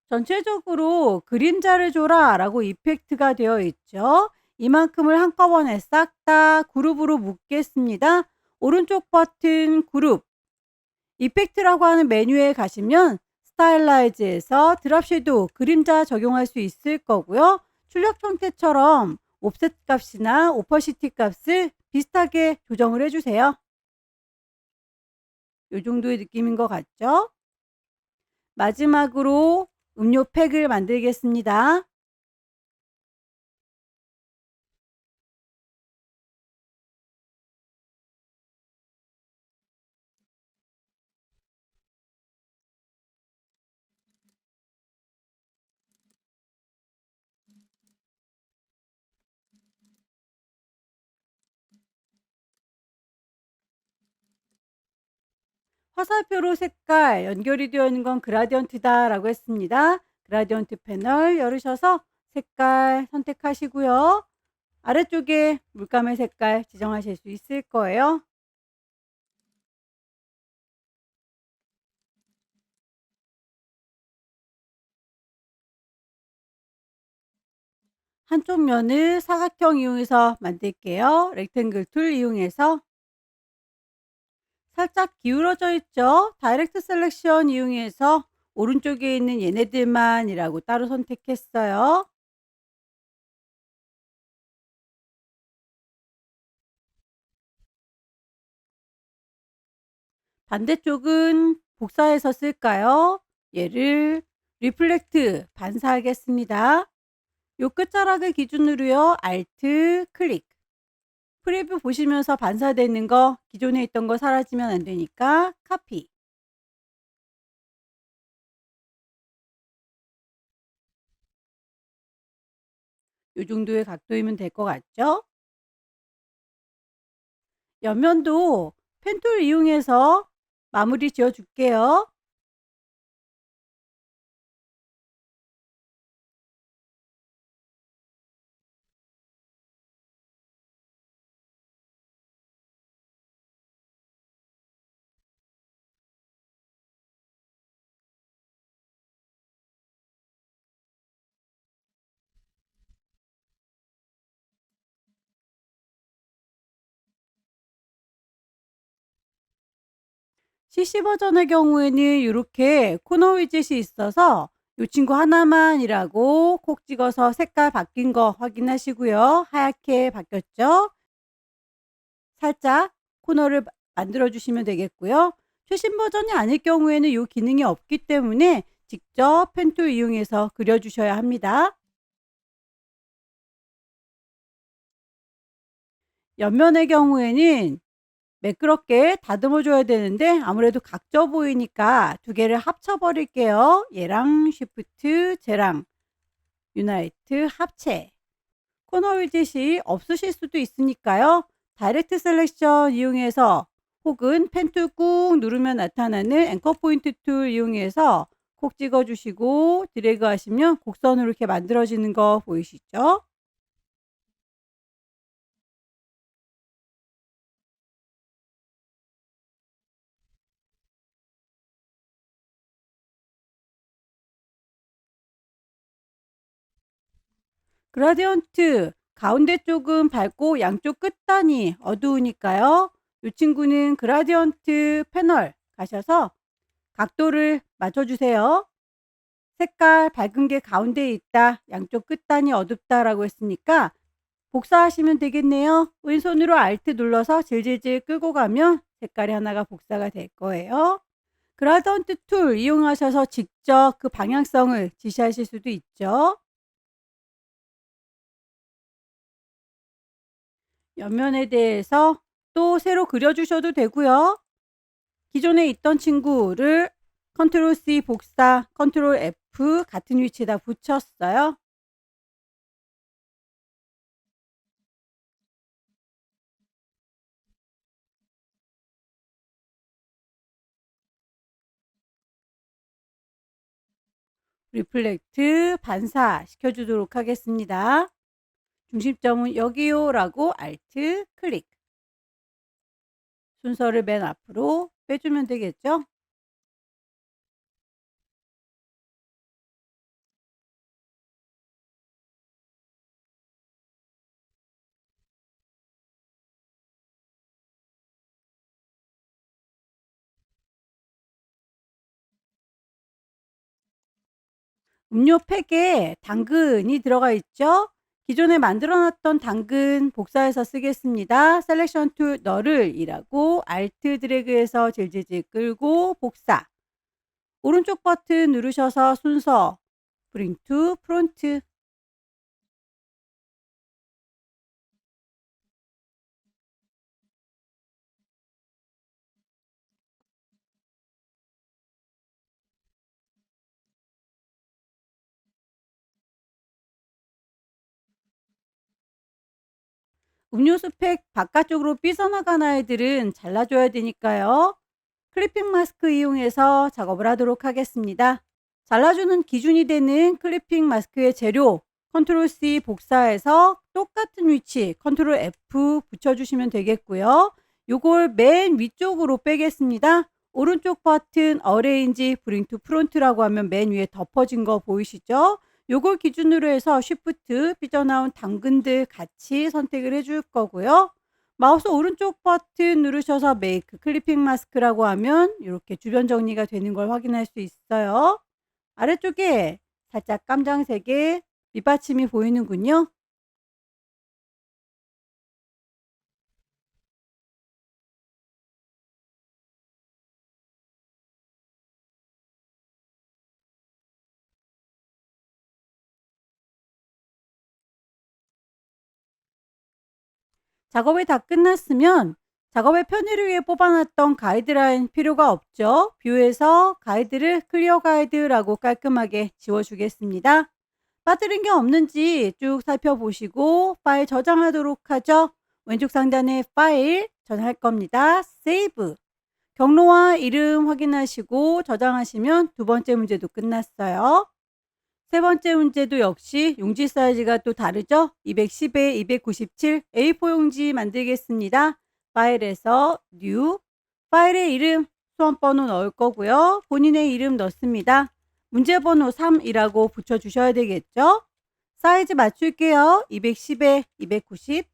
전체적으로 그림자를 줘라 라고 이펙트가 되어 있죠. 이만큼을 한꺼번에 싹 다 그룹으로 묶겠습니다. 오른쪽 버튼 그룹. 이펙트라고 하는 메뉴에 가시면 스타일라이즈에서 드랍 섀도우 그림자 적용할 수 있을 거고요. 출력 형태처럼 옵셋 값이나 오퍼시티 값을 비슷하게 조정을 해주세요. 이 정도의 느낌인 것 같죠? 마지막으로 음료 팩을 만들겠습니다. 화살표로 색깔 연결이 되어 있는 건 그라디언트다 라고 했습니다. 그라디언트 패널 열으셔서 색깔 선택하시고요. 아래쪽에 물감의 색깔 지정하실 수 있을 거예요. 한쪽 면을 사각형 이용해서 만들게요. 렉탱글 툴 이용해서 살짝 기울어져 있죠. 다이렉트 셀렉션 이용해서 오른쪽에 있는 얘네들만이라고 따로 선택했어요. 반대쪽은 복사해서 쓸까요? 얘를 리플렉트 반사하겠습니다. 요 끝자락을 기준으로요. 알트 클릭. 프리뷰 보시면서 반사되는 거 기존에 있던 거 사라지면 안 되니까 카피. 요 정도의 각도이면 될 것 같죠? 옆면도 펜툴 이용해서 마무리 지어 줄게요. CC 버전의 경우에는 이렇게 코너 위젯이 있어서 이 친구 하나만이라고 콕 찍어서 색깔 바뀐 거 확인하시고요. 하얗게 바뀌었죠? 살짝 코너를 만들어 주시면 되겠고요. 최신 버전이 아닐 경우에는 이 기능이 없기 때문에 직접 펜툴 이용해서 그려 주셔야 합니다. 옆면의 경우에는 매끄럽게 다듬어 줘야 되는데 아무래도 각져 보이니까 두 개를 합쳐 버릴게요. 얘랑 쉬프트 쟤랑 유나이트 합체. 코너 위젯이 없으실 수도 있으니까요. 다이렉트 셀렉션 이용해서 혹은 펜 툴 꾹 누르면 나타나는 앵커 포인트 툴 이용해서 콕 찍어 주시고 드래그 하시면 곡선으로 이렇게 만들어지는 거 보이시죠? 그라디언트 가운데 쪽은 밝고 양쪽 끝단이 어두우니까요. 이 친구는 그라디언트 패널 가셔서 각도를 맞춰주세요. 색깔 밝은 게 가운데에 있다. 양쪽 끝단이 어둡다라고 했으니까 복사하시면 되겠네요. 왼손으로 Alt 눌러서 질질질 끌고 가면 색깔이 하나가 복사가 될 거예요. 그라디언트 툴 이용하셔서 직접 그 방향성을 지시하실 수도 있죠. 옆면에 대해서 또 새로 그려주셔도 되고요. 기존에 있던 친구를 컨트롤 C 복사, 컨트롤 F 같은 위치에다 붙였어요. 리플렉트 반사시켜 주도록 하겠습니다. 중심점은 여기요 라고 Alt 클릭. 순서를 맨 앞으로 빼주면 되겠죠. 음료 팩에 당근이 들어가 있죠. 기존에 만들어 놨던 당근 복사해서 쓰겠습니다. 셀렉션 툴 너를 이라고 Alt 드래그해서 질질질 끌고 복사. 오른쪽 버튼 누르셔서 순서 Bring to Front. 음료수 팩 바깥쪽으로 삐져나간 아이들은 잘라줘야 되니까요. 클리핑 마스크 이용해서 작업을 하도록 하겠습니다. 잘라주는 기준이 되는 클리핑 마스크의 재료 컨트롤 C 복사해서 똑같은 위치 컨트롤 F 붙여주시면 되겠고요. 요걸 맨 위쪽으로 빼겠습니다. 오른쪽 버튼 어레인지 브링 투 프론트라고 하면 맨 위에 덮어진 거 보이시죠? 요걸 기준으로 해서 쉬프트 삐져나온 당근들 같이 선택을 해줄 거고요. 마우스 오른쪽 버튼 누르셔서 메이크 클리핑 마스크라고 하면 이렇게 주변 정리가 되는 걸 확인할 수 있어요. 아래쪽에 살짝 깜장색의 밑받침이 보이는군요. 작업이 다 끝났으면 작업의 편의를 위해 뽑아놨던 가이드라인 필요가 없죠. 뷰에서 가이드를 클리어 가이드라고 깔끔하게 지워주겠습니다. 빠뜨린 게 없는지 쭉 살펴보시고 파일 저장하도록 하죠. 왼쪽 상단에 파일 저장할 겁니다. 세이브. 경로와 이름 확인하시고 저장하시면 두 번째 문제도 끝났어요. 세 번째 문제도 역시 용지 사이즈가 또 다르죠? 210에 297 A4 용지 만들겠습니다. 파일에서 New, 파일의 이름, 수험번호 넣을 거고요. 본인의 이름 넣습니다. 문제번호 3이라고 붙여주셔야 되겠죠? 사이즈 맞출게요. 210에 297.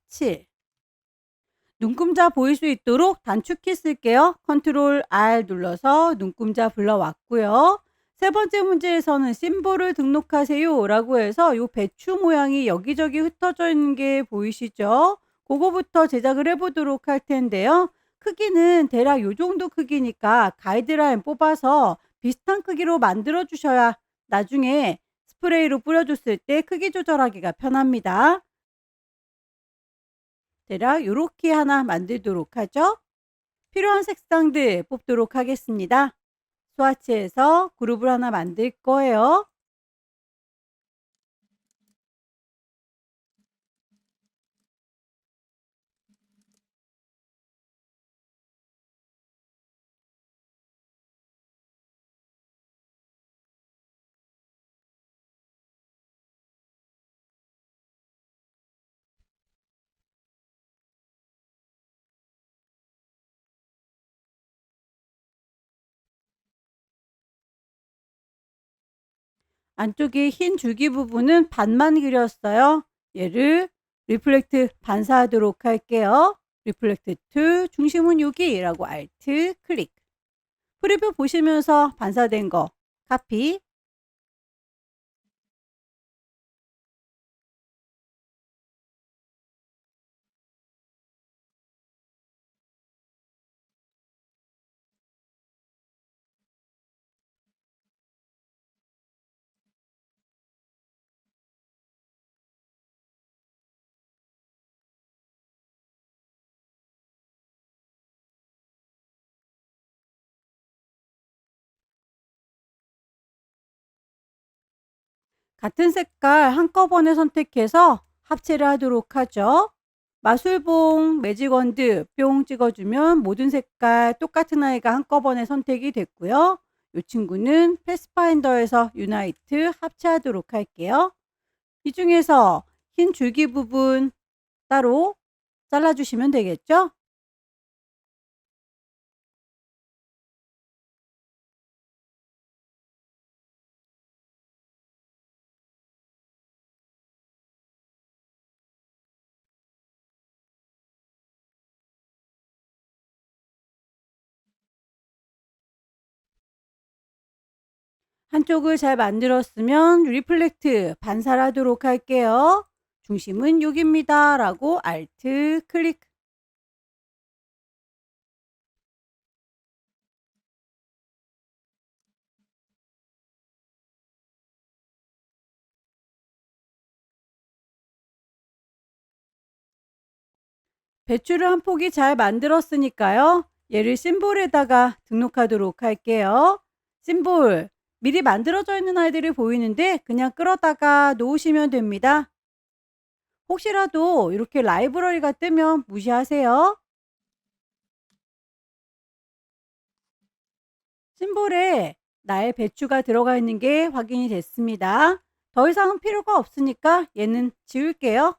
눈금자 보일 수 있도록 단축키 쓸게요. 컨트롤 R 눌러서 눈금자 불러왔고요. 세 번째 문제에서는 심볼을 등록하세요 라고 해서 이 배추 모양이 여기저기 흩어져 있는 게 보이시죠? 그거부터 제작을 해보도록 할 텐데요. 크기는 대략 요 정도 크기니까 가이드라인 뽑아서 비슷한 크기로 만들어 주셔야 나중에 스프레이로 뿌려줬을 때 크기 조절하기가 편합니다. 대략 요렇게 하나 만들도록 하죠. 필요한 색상들 뽑도록 하겠습니다. 스와치에서 그룹을 하나 만들 거예요. 안쪽에 흰 줄기 부분은 반만 그렸어요. 얘를 리플렉트 반사하도록 할게요. 리플렉트 to 중심은 여기라고 Alt 클릭. 프리뷰 보시면서 반사된 거 카피. 같은 색깔 한꺼번에 선택해서 합체를 하도록 하죠. 마술봉, 매직원드 뿅 찍어주면 모든 색깔 똑같은 아이가 한꺼번에 선택이 됐고요. 이 친구는 패스파인더에서 유나이트 합체하도록 할게요. 이 중에서 흰 줄기 부분 따로 잘라주시면 되겠죠? 한쪽을 잘 만들었으면 리플렉트 반사하도록 할게요. 중심은 여기입니다. 라고 Alt 클릭. 배추를 한 포기 잘 만들었으니까요. 얘를 심볼에다가 등록하도록 할게요. 심볼 미리 만들어져 있는 아이들이 보이는데 그냥 끌어다가 놓으시면 됩니다. 혹시라도 이렇게 라이브러리가 뜨면 무시하세요. 심볼에 나의 배추가 들어가 있는 게 확인이 됐습니다. 더 이상은 필요가 없으니까 얘는 지울게요.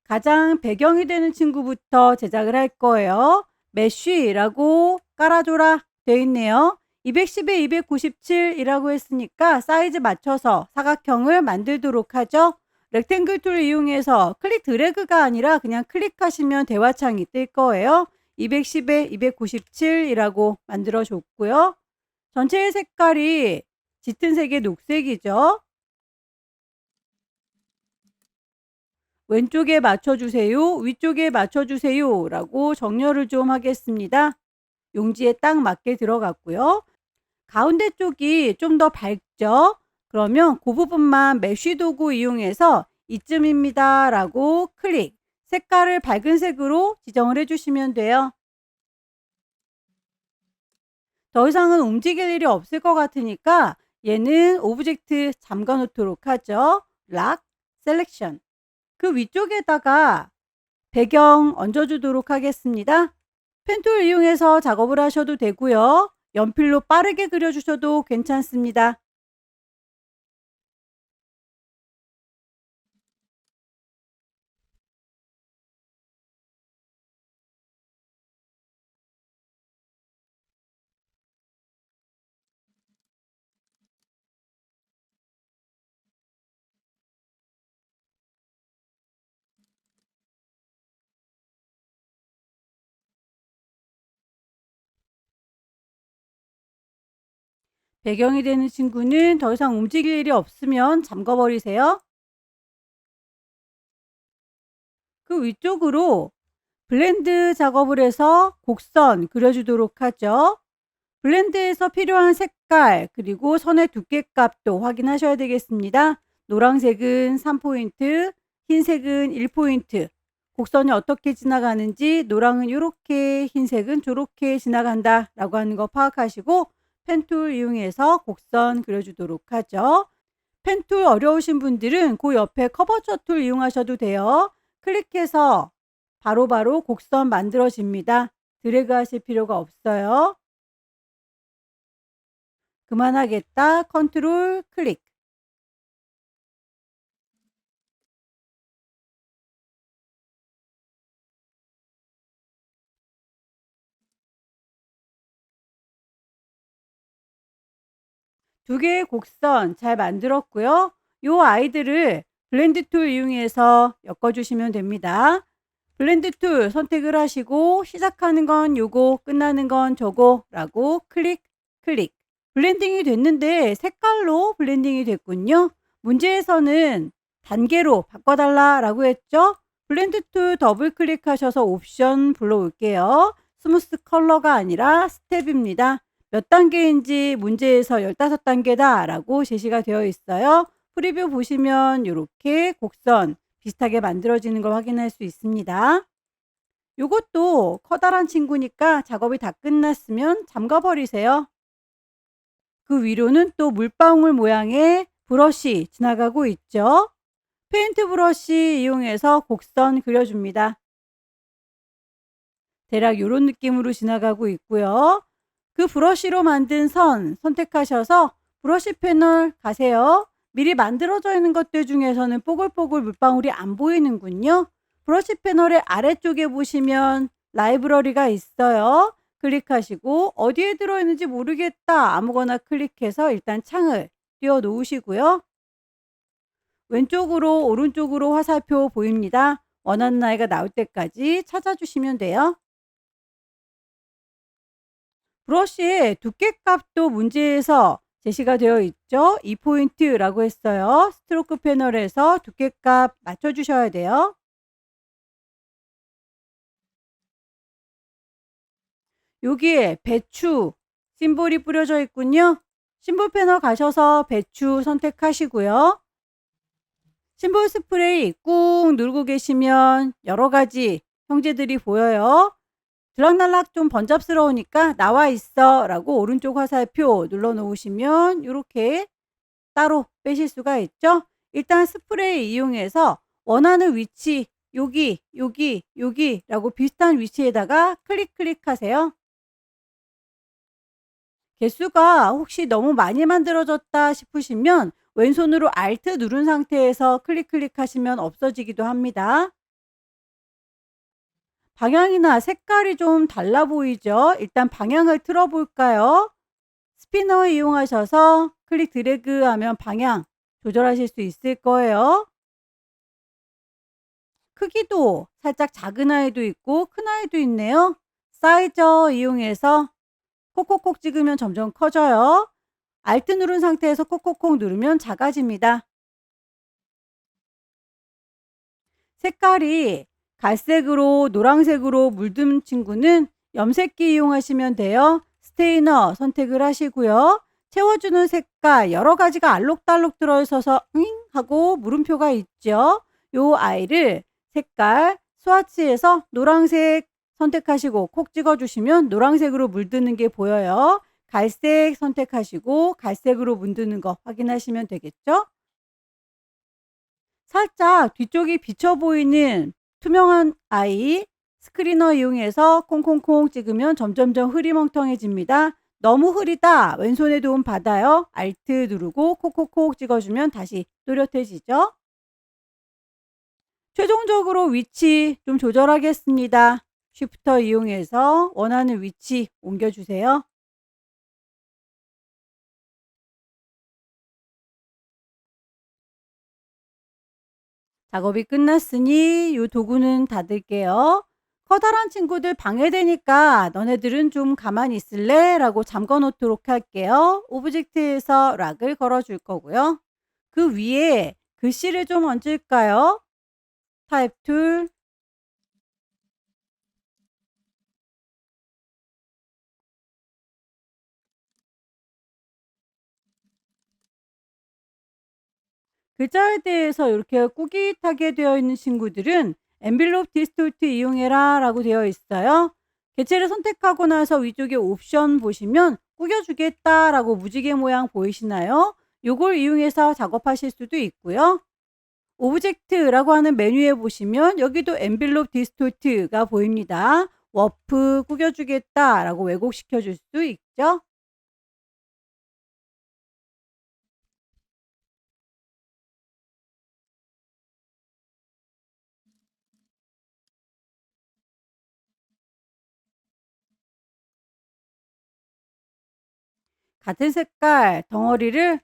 가장 배경이 되는 친구부터 제작을 할 거예요. 메쉬라고 깔아줘라 되어 있네요. 210에 297이라고 했으니까 사이즈 맞춰서 사각형을 만들도록 하죠. 렉탱글 툴 이용해서 클릭 드래그가 아니라 그냥 클릭하시면 대화창이 뜰 거예요. 210에 297이라고 만들어 줬고요. 전체의 색깔이 짙은 색의 녹색이죠. 왼쪽에 맞춰주세요. 위쪽에 맞춰주세요. 라고 정렬을 좀 하겠습니다. 용지에 딱 맞게 들어갔고요. 가운데 쪽이 좀 더 밝죠? 그러면 그 부분만 메쉬 도구 이용해서 이쯤입니다. 라고 클릭. 색깔을 밝은 색으로 지정을 해주시면 돼요. 더 이상은 움직일 일이 없을 것 같으니까 얘는 오브젝트 잠가 놓도록 하죠. 락, 셀렉션. 그 위쪽에다가 배경 얹어주도록 하겠습니다. 펜툴 이용해서 작업을 하셔도 되고요. 연필로 빠르게 그려주셔도 괜찮습니다. 배경이 되는 친구는 더 이상 움직일 일이 없으면 잠궈버리세요. 그 위쪽으로 블렌드 작업을 해서 곡선 그려주도록 하죠. 블렌드에서 필요한 색깔 그리고 선의 두께값도 확인하셔야 되겠습니다. 노란색은 3포인트, 흰색은 1포인트. 곡선이 어떻게 지나가는지 노랑은 이렇게, 흰색은 저렇게 지나간다 라고 하는 거 파악하시고 펜툴 이용해서 곡선 그려주도록 하죠. 펜툴 어려우신 분들은 그 옆에 커버처 툴 이용하셔도 돼요. 클릭해서 바로바로 곡선 만들어집니다. 드래그 하실 필요가 없어요. 그만하겠다. 컨트롤 클릭. 두 개의 곡선 잘 만들었고요. 요 아이들을 블렌드 툴 이용해서 엮어주시면 됩니다. 블렌드 툴 선택을 하시고 시작하는 건 요거, 끝나는 건 저거 라고 클릭, 클릭. 블렌딩이 됐는데 색깔로 블렌딩이 됐군요. 문제에서는 단계로 바꿔달라 라고 했죠. 블렌드 툴 더블 클릭하셔서 옵션 불러올게요. 스무스 컬러가 아니라 스텝입니다. 몇 단계인지 문제에서 15단계다 라고 제시가 되어 있어요. 프리뷰 보시면 이렇게 곡선 비슷하게 만들어지는 걸 확인할 수 있습니다. 이것도 커다란 친구니까 작업이 다 끝났으면 잠가 버리세요. 그 위로는 또 물방울 모양의 브러쉬 지나가고 있죠. 페인트 브러쉬 이용해서 곡선 그려줍니다. 대략 이런 느낌으로 지나가고 있고요. 그 브러쉬로 만든 선 선택하셔서 브러쉬 패널 가세요. 미리 만들어져 있는 것들 중에서는 뽀글뽀글 물방울이 안 보이는군요. 브러쉬 패널의 아래쪽에 보시면 라이브러리가 있어요. 클릭하시고 어디에 들어있는지 모르겠다. 아무거나 클릭해서 일단 창을 띄워 놓으시고요. 왼쪽으로 오른쪽으로 화살표 보입니다. 원하는 아이가 나올 때까지 찾아주시면 돼요. 브러쉬의 두께값도 문제에서 제시가 되어 있죠. 2포인트라고 했어요. 스트로크 패널에서 두께값 맞춰주셔야 돼요. 여기에 배추 심볼이 뿌려져 있군요. 심볼 패널 가셔서 배추 선택하시고요. 심볼 스프레이 꾹 누르고 계시면 여러 가지 형제들이 보여요. 들락날락 좀 번잡스러우니까 나와 있어 라고 오른쪽 화살표 눌러 놓으시면 이렇게 따로 빼실 수가 있죠. 일단 스프레이 이용해서 원하는 위치 여기 여기 여기 라고 비슷한 위치에다가 클릭 하세요. 개수가 혹시 너무 많이 만들어졌다 싶으시면 왼손으로 Alt 누른 상태에서 클릭 하시면 없어지기도 합니다. 방향이나 색깔이 좀 달라 보이죠? 일단 방향을 틀어 볼까요? 스피너 이용하셔서 클릭 드래그 하면 방향 조절하실 수 있을 거예요. 크기도 살짝 작은 아이도 있고 큰 아이도 있네요. 사이저 이용해서 콕콕콕 찍으면 점점 커져요. Alt 누른 상태에서 콕콕콕 누르면 작아집니다. 색깔이 갈색으로 노란색으로 물든 친구는 염색기 이용하시면 돼요. 스테이너 선택을 하시고요. 채워주는 색깔 여러 가지가 알록달록 들어있어서 하고 물음표가 있죠. 요 아이를 색깔 스와치에서 노란색 선택하시고 콕 찍어주시면 노란색으로 물드는 게 보여요. 갈색 선택하시고 갈색으로 물드는 거 확인하시면 되겠죠. 살짝 뒤쪽이 비쳐 보이는 투명한 아이 스크리너 이용해서 콩콩콩 찍으면 점점점 흐리멍텅해집니다. 너무 흐리다. 왼손에 도움 받아요. Alt 누르고 콕콕콕 찍어주면 다시 또렷해지죠. 최종적으로 위치 좀 조절하겠습니다. 쉬프터 이용해서 원하는 위치 옮겨주세요. 작업이 끝났으니 이 도구는 닫을게요. 커다란 친구들 방해되니까 너네들은 좀 가만히 있을래? 라고 잠궈 놓도록 할게요. 오브젝트에서 락을 걸어 줄 거고요. 그 위에 글씨를 좀 얹을까요? 타입 툴, 글자에 대해서 이렇게 꾸깃하게 되어 있는 친구들은 엔빌롭 디스토트 이용해라 라고 되어 있어요. 개체를 선택하고 나서 위쪽에 옵션 보시면 꾸겨주겠다 라고 무지개 모양 보이시나요? 요걸 이용해서 작업하실 수도 있고요. 오브젝트라고 하는 메뉴에 보시면 여기도 엔빌롭 디스토트가 보입니다. 워프 꾸겨주겠다 라고 왜곡시켜 줄 수 있죠. 같은 색깔 덩어리를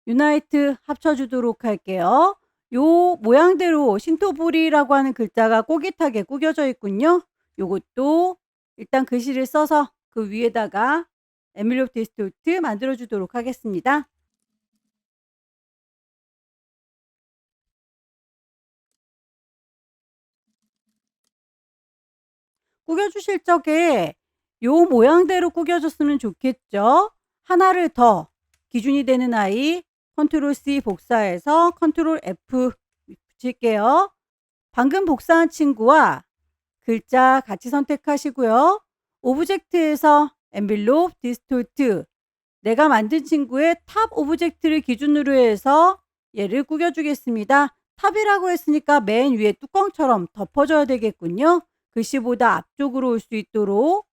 유나이트 합쳐주도록 할게요. 요 모양대로 신토부리라고 하는 글자가 꼬깃하게 꾸겨져 있군요. 요것도 일단 글씨를 써서 그 위에다가 에밀리오 디스토트 만들어 주도록 하겠습니다. 꾸겨 주실 적에 요 모양대로 꾸겨줬으면 좋겠죠. 하나를 더 기준이 되는 아이 컨트롤 C 복사해서 컨트롤 F 붙일게요. 방금 복사한 친구와 글자 같이 선택하시고요. 오브젝트에서 엔빌롭 디스토트 내가 만든 친구의 탑 오브젝트를 기준으로 해서 얘를 꾸겨주겠습니다. 탑이라고 했으니까 맨 위에 뚜껑처럼 덮어줘야 되겠군요. 글씨보다 앞쪽으로 올 수 있도록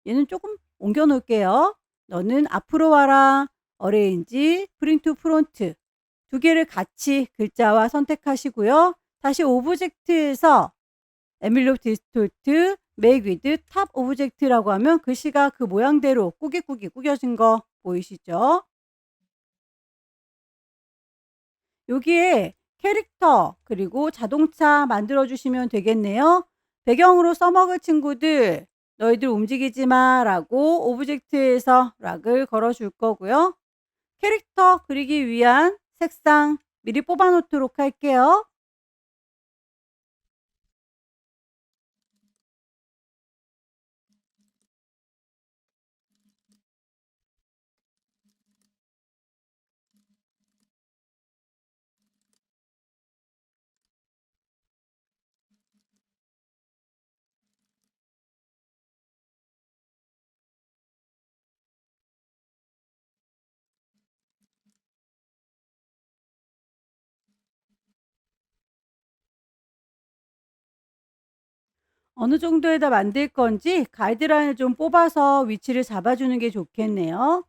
얘는 조금 옮겨 놓을게요. 너는 앞으로 와라. 어레인지, 프린트 프론트 두 개를 같이 글자와 선택하시고요. 다시 오브젝트에서 에밀롭 디스토트 메이크 위드 탑 오브젝트라고 하면 글씨가 그 모양대로 꾸깃꾸깃 꾸겨진 거 보이시죠? 여기에 캐릭터 그리고 자동차 만들어 주시면 되겠네요. 배경으로 써먹을 친구들 너희들 움직이지 마 라고 오브젝트에서 락을 걸어 줄 거고요. 캐릭터 그리기 위한 색상 미리 뽑아 놓도록 할게요. 어느 정도에다 만들 건지 가이드라인을 좀 뽑아서 위치를 잡아주는 게 좋겠네요.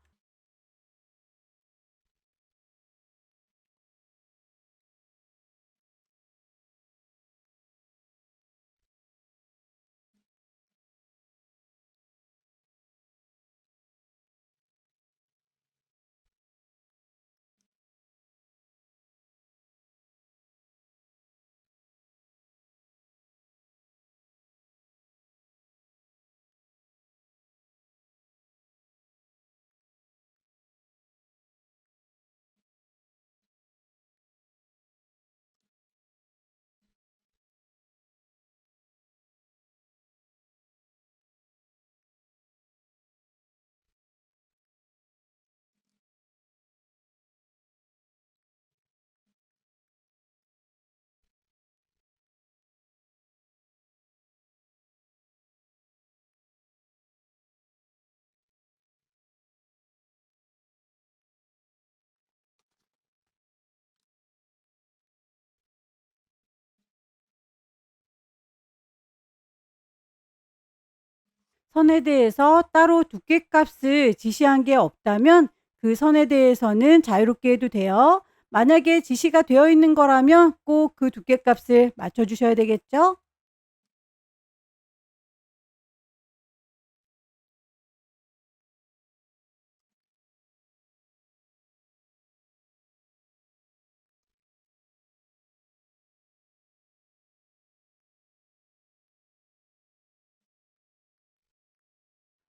선에 대해서 따로 두께값을 지시한 게 없다면 그 선에 대해서는 자유롭게 해도 돼요. 만약에 지시가 되어 있는 거라면 꼭 그 두께값을 맞춰 주셔야 되겠죠?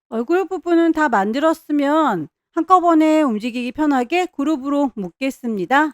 얼굴 부분은 다 만들었으면 한꺼번에 움직이기 편하게 그룹으로 묶겠습니다.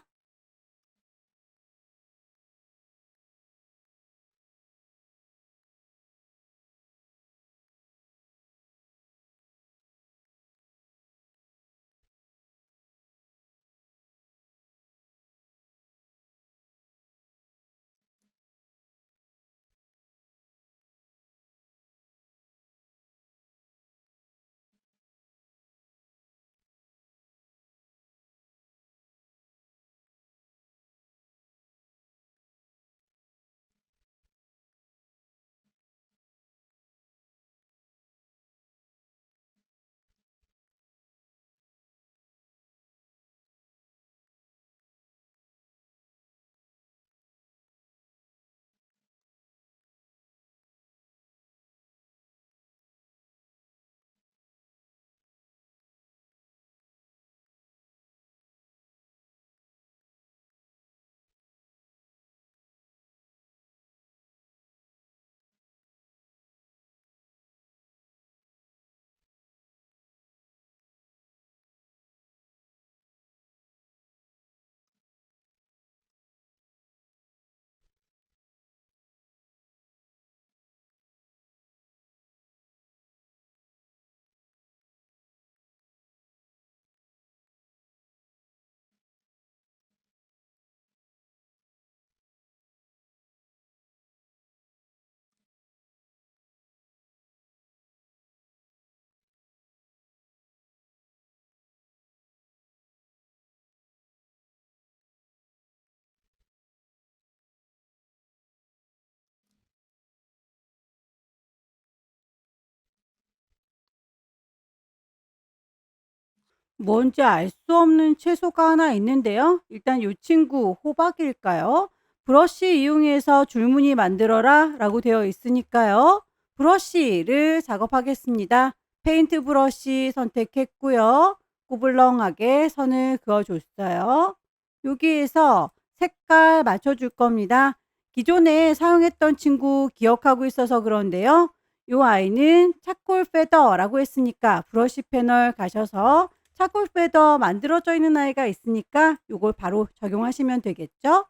뭔지 알 수 없는 채소가 하나 있는데요. 일단 이 친구 호박일까요? 브러쉬 이용해서 줄무늬 만들어라 라고 되어 있으니까요. 브러쉬를 작업하겠습니다. 페인트 브러쉬 선택했고요. 꼬불렁하게 선을 그어줬어요. 여기에서 색깔 맞춰줄 겁니다. 기존에 사용했던 친구 기억하고 있어서 그런데요. 이 아이는 차콜 페더라고 했으니까 브러쉬 패널 가셔서 차골 페더 만들어져 있는 아이가 있으니까 요걸 바로 적용하시면 되겠죠?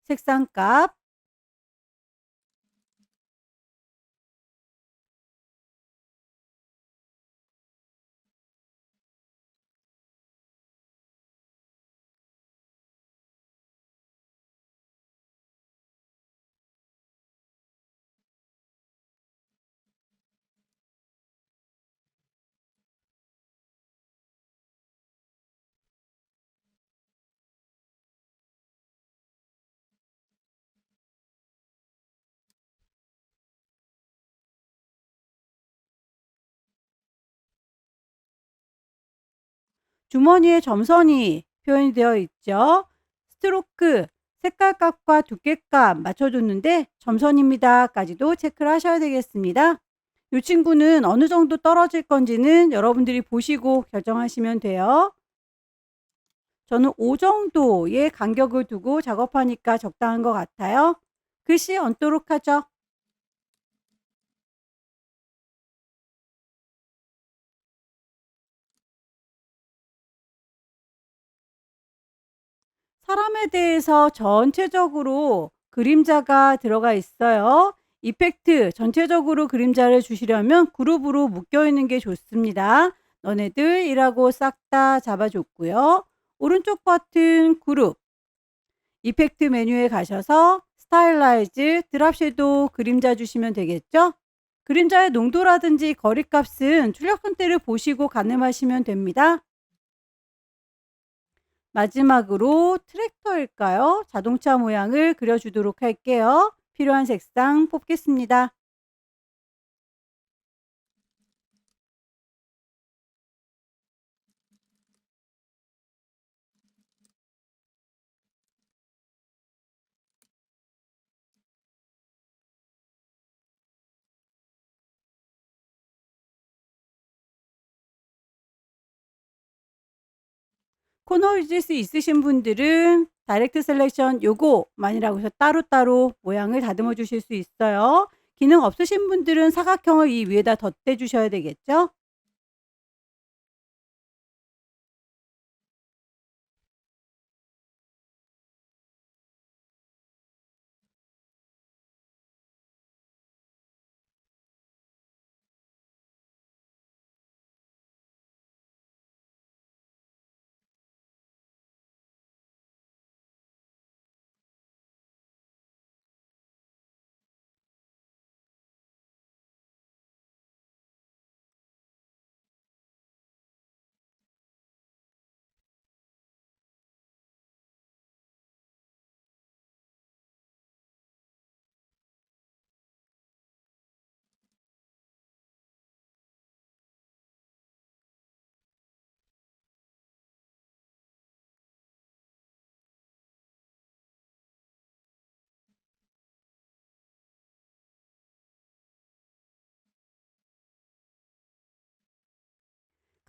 색상값, 주머니에 점선이 표현이 되어 있죠. 스트로크, 색깔값과 두께값 맞춰줬는데 점선입니다까지도 체크를 하셔야 되겠습니다. 이 친구는 어느 정도 떨어질 건지는 여러분들이 보시고 결정하시면 돼요. 저는 5 정도의 간격을 두고 작업하니까 적당한 것 같아요. 글씨 얹도록 하죠. 사람에 대해서 전체적으로 그림자가 들어가 있어요. 이펙트 전체적으로 그림자를 주시려면 그룹으로 묶여 있는 게 좋습니다. 너네들이라고 싹 다 잡아줬고요. 오른쪽 버튼 그룹 이펙트 메뉴에 가셔서 스타일라이즈 드랍 섀도우 그림자 주시면 되겠죠. 그림자의 농도라든지 거리값은 출력 선택을 보시고 가늠하시면 됩니다. 마지막으로 트랙터일까요? 자동차 모양을 그려주도록 할게요. 필요한 색상 뽑겠습니다. 코너 유지수 있으신 분들은 다이렉트 셀렉션 요거만이라고 해서 따로따로 모양을 다듬어 주실 수 있어요. 기능 없으신 분들은 사각형을 이 위에다 덧대 주셔야 되겠죠.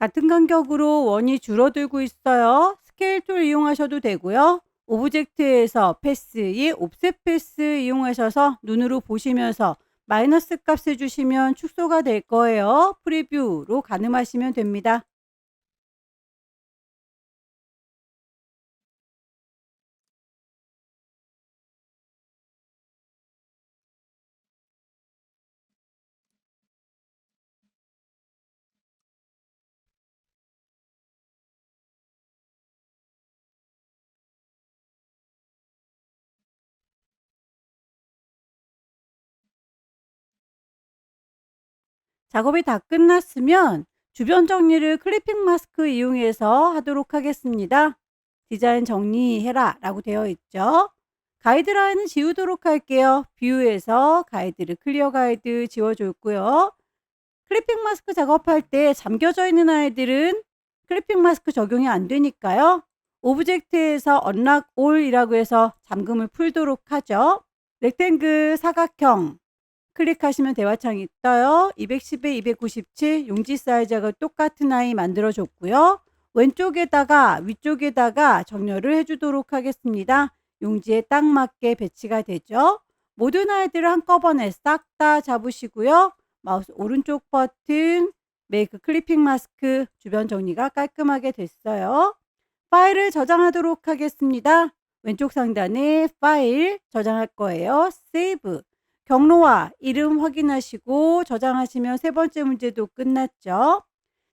같은 간격으로 원이 줄어들고 있어요. 스케일 툴 이용하셔도 되고요. 오브젝트에서 패스의 옵셋 패스 이용하셔서 눈으로 보시면서 마이너스 값을 주시면 축소가 될 거예요. 프리뷰로 가늠하시면 됩니다. 작업이 다 끝났으면 주변 정리를 클리핑 마스크 이용해서 하도록 하겠습니다. 디자인 정리해라 라고 되어 있죠. 가이드라인은 지우도록 할게요. 뷰에서 가이드를 클리어 가이드 지워줬고요. 클리핑 마스크 작업할 때 잠겨져 있는 아이들은 클리핑 마스크 적용이 안 되니까요. 오브젝트에서 unlock all이라고 해서 잠금을 풀도록 하죠. 렉탱글 사각형 클릭하시면 대화창이 떠요. 210에 297 용지 사이즈가 똑같은 아이 만들어줬고요. 왼쪽에다가 위쪽에다가 정렬을 해주도록 하겠습니다. 용지에 딱 맞게 배치가 되죠. 모든 아이들을 한꺼번에 싹 다 잡으시고요. 마우스 오른쪽 버튼 메이크 클리핑 마스크 주변 정리가 깔끔하게 됐어요. 파일을 저장하도록 하겠습니다. 왼쪽 상단에 파일 저장할 거예요. 세이브. 경로와 이름 확인하시고 저장하시면 세 번째 문제도 끝났죠.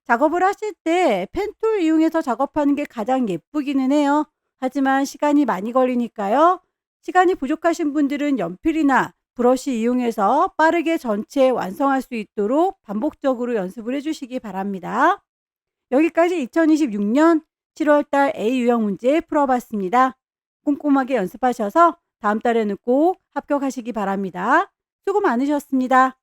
작업을 하실 때 펜툴 이용해서 작업하는 게 가장 예쁘기는 해요. 하지만 시간이 많이 걸리니까요. 시간이 부족하신 분들은 연필이나 브러쉬 이용해서 빠르게 전체 완성할 수 있도록 반복적으로 연습을 해주시기 바랍니다. 여기까지 2026년 7월달 A 유형 문제 풀어봤습니다. 꼼꼼하게 연습하셔서 다음 달에는 꼭 합격하시기 바랍니다. 수고 많으셨습니다.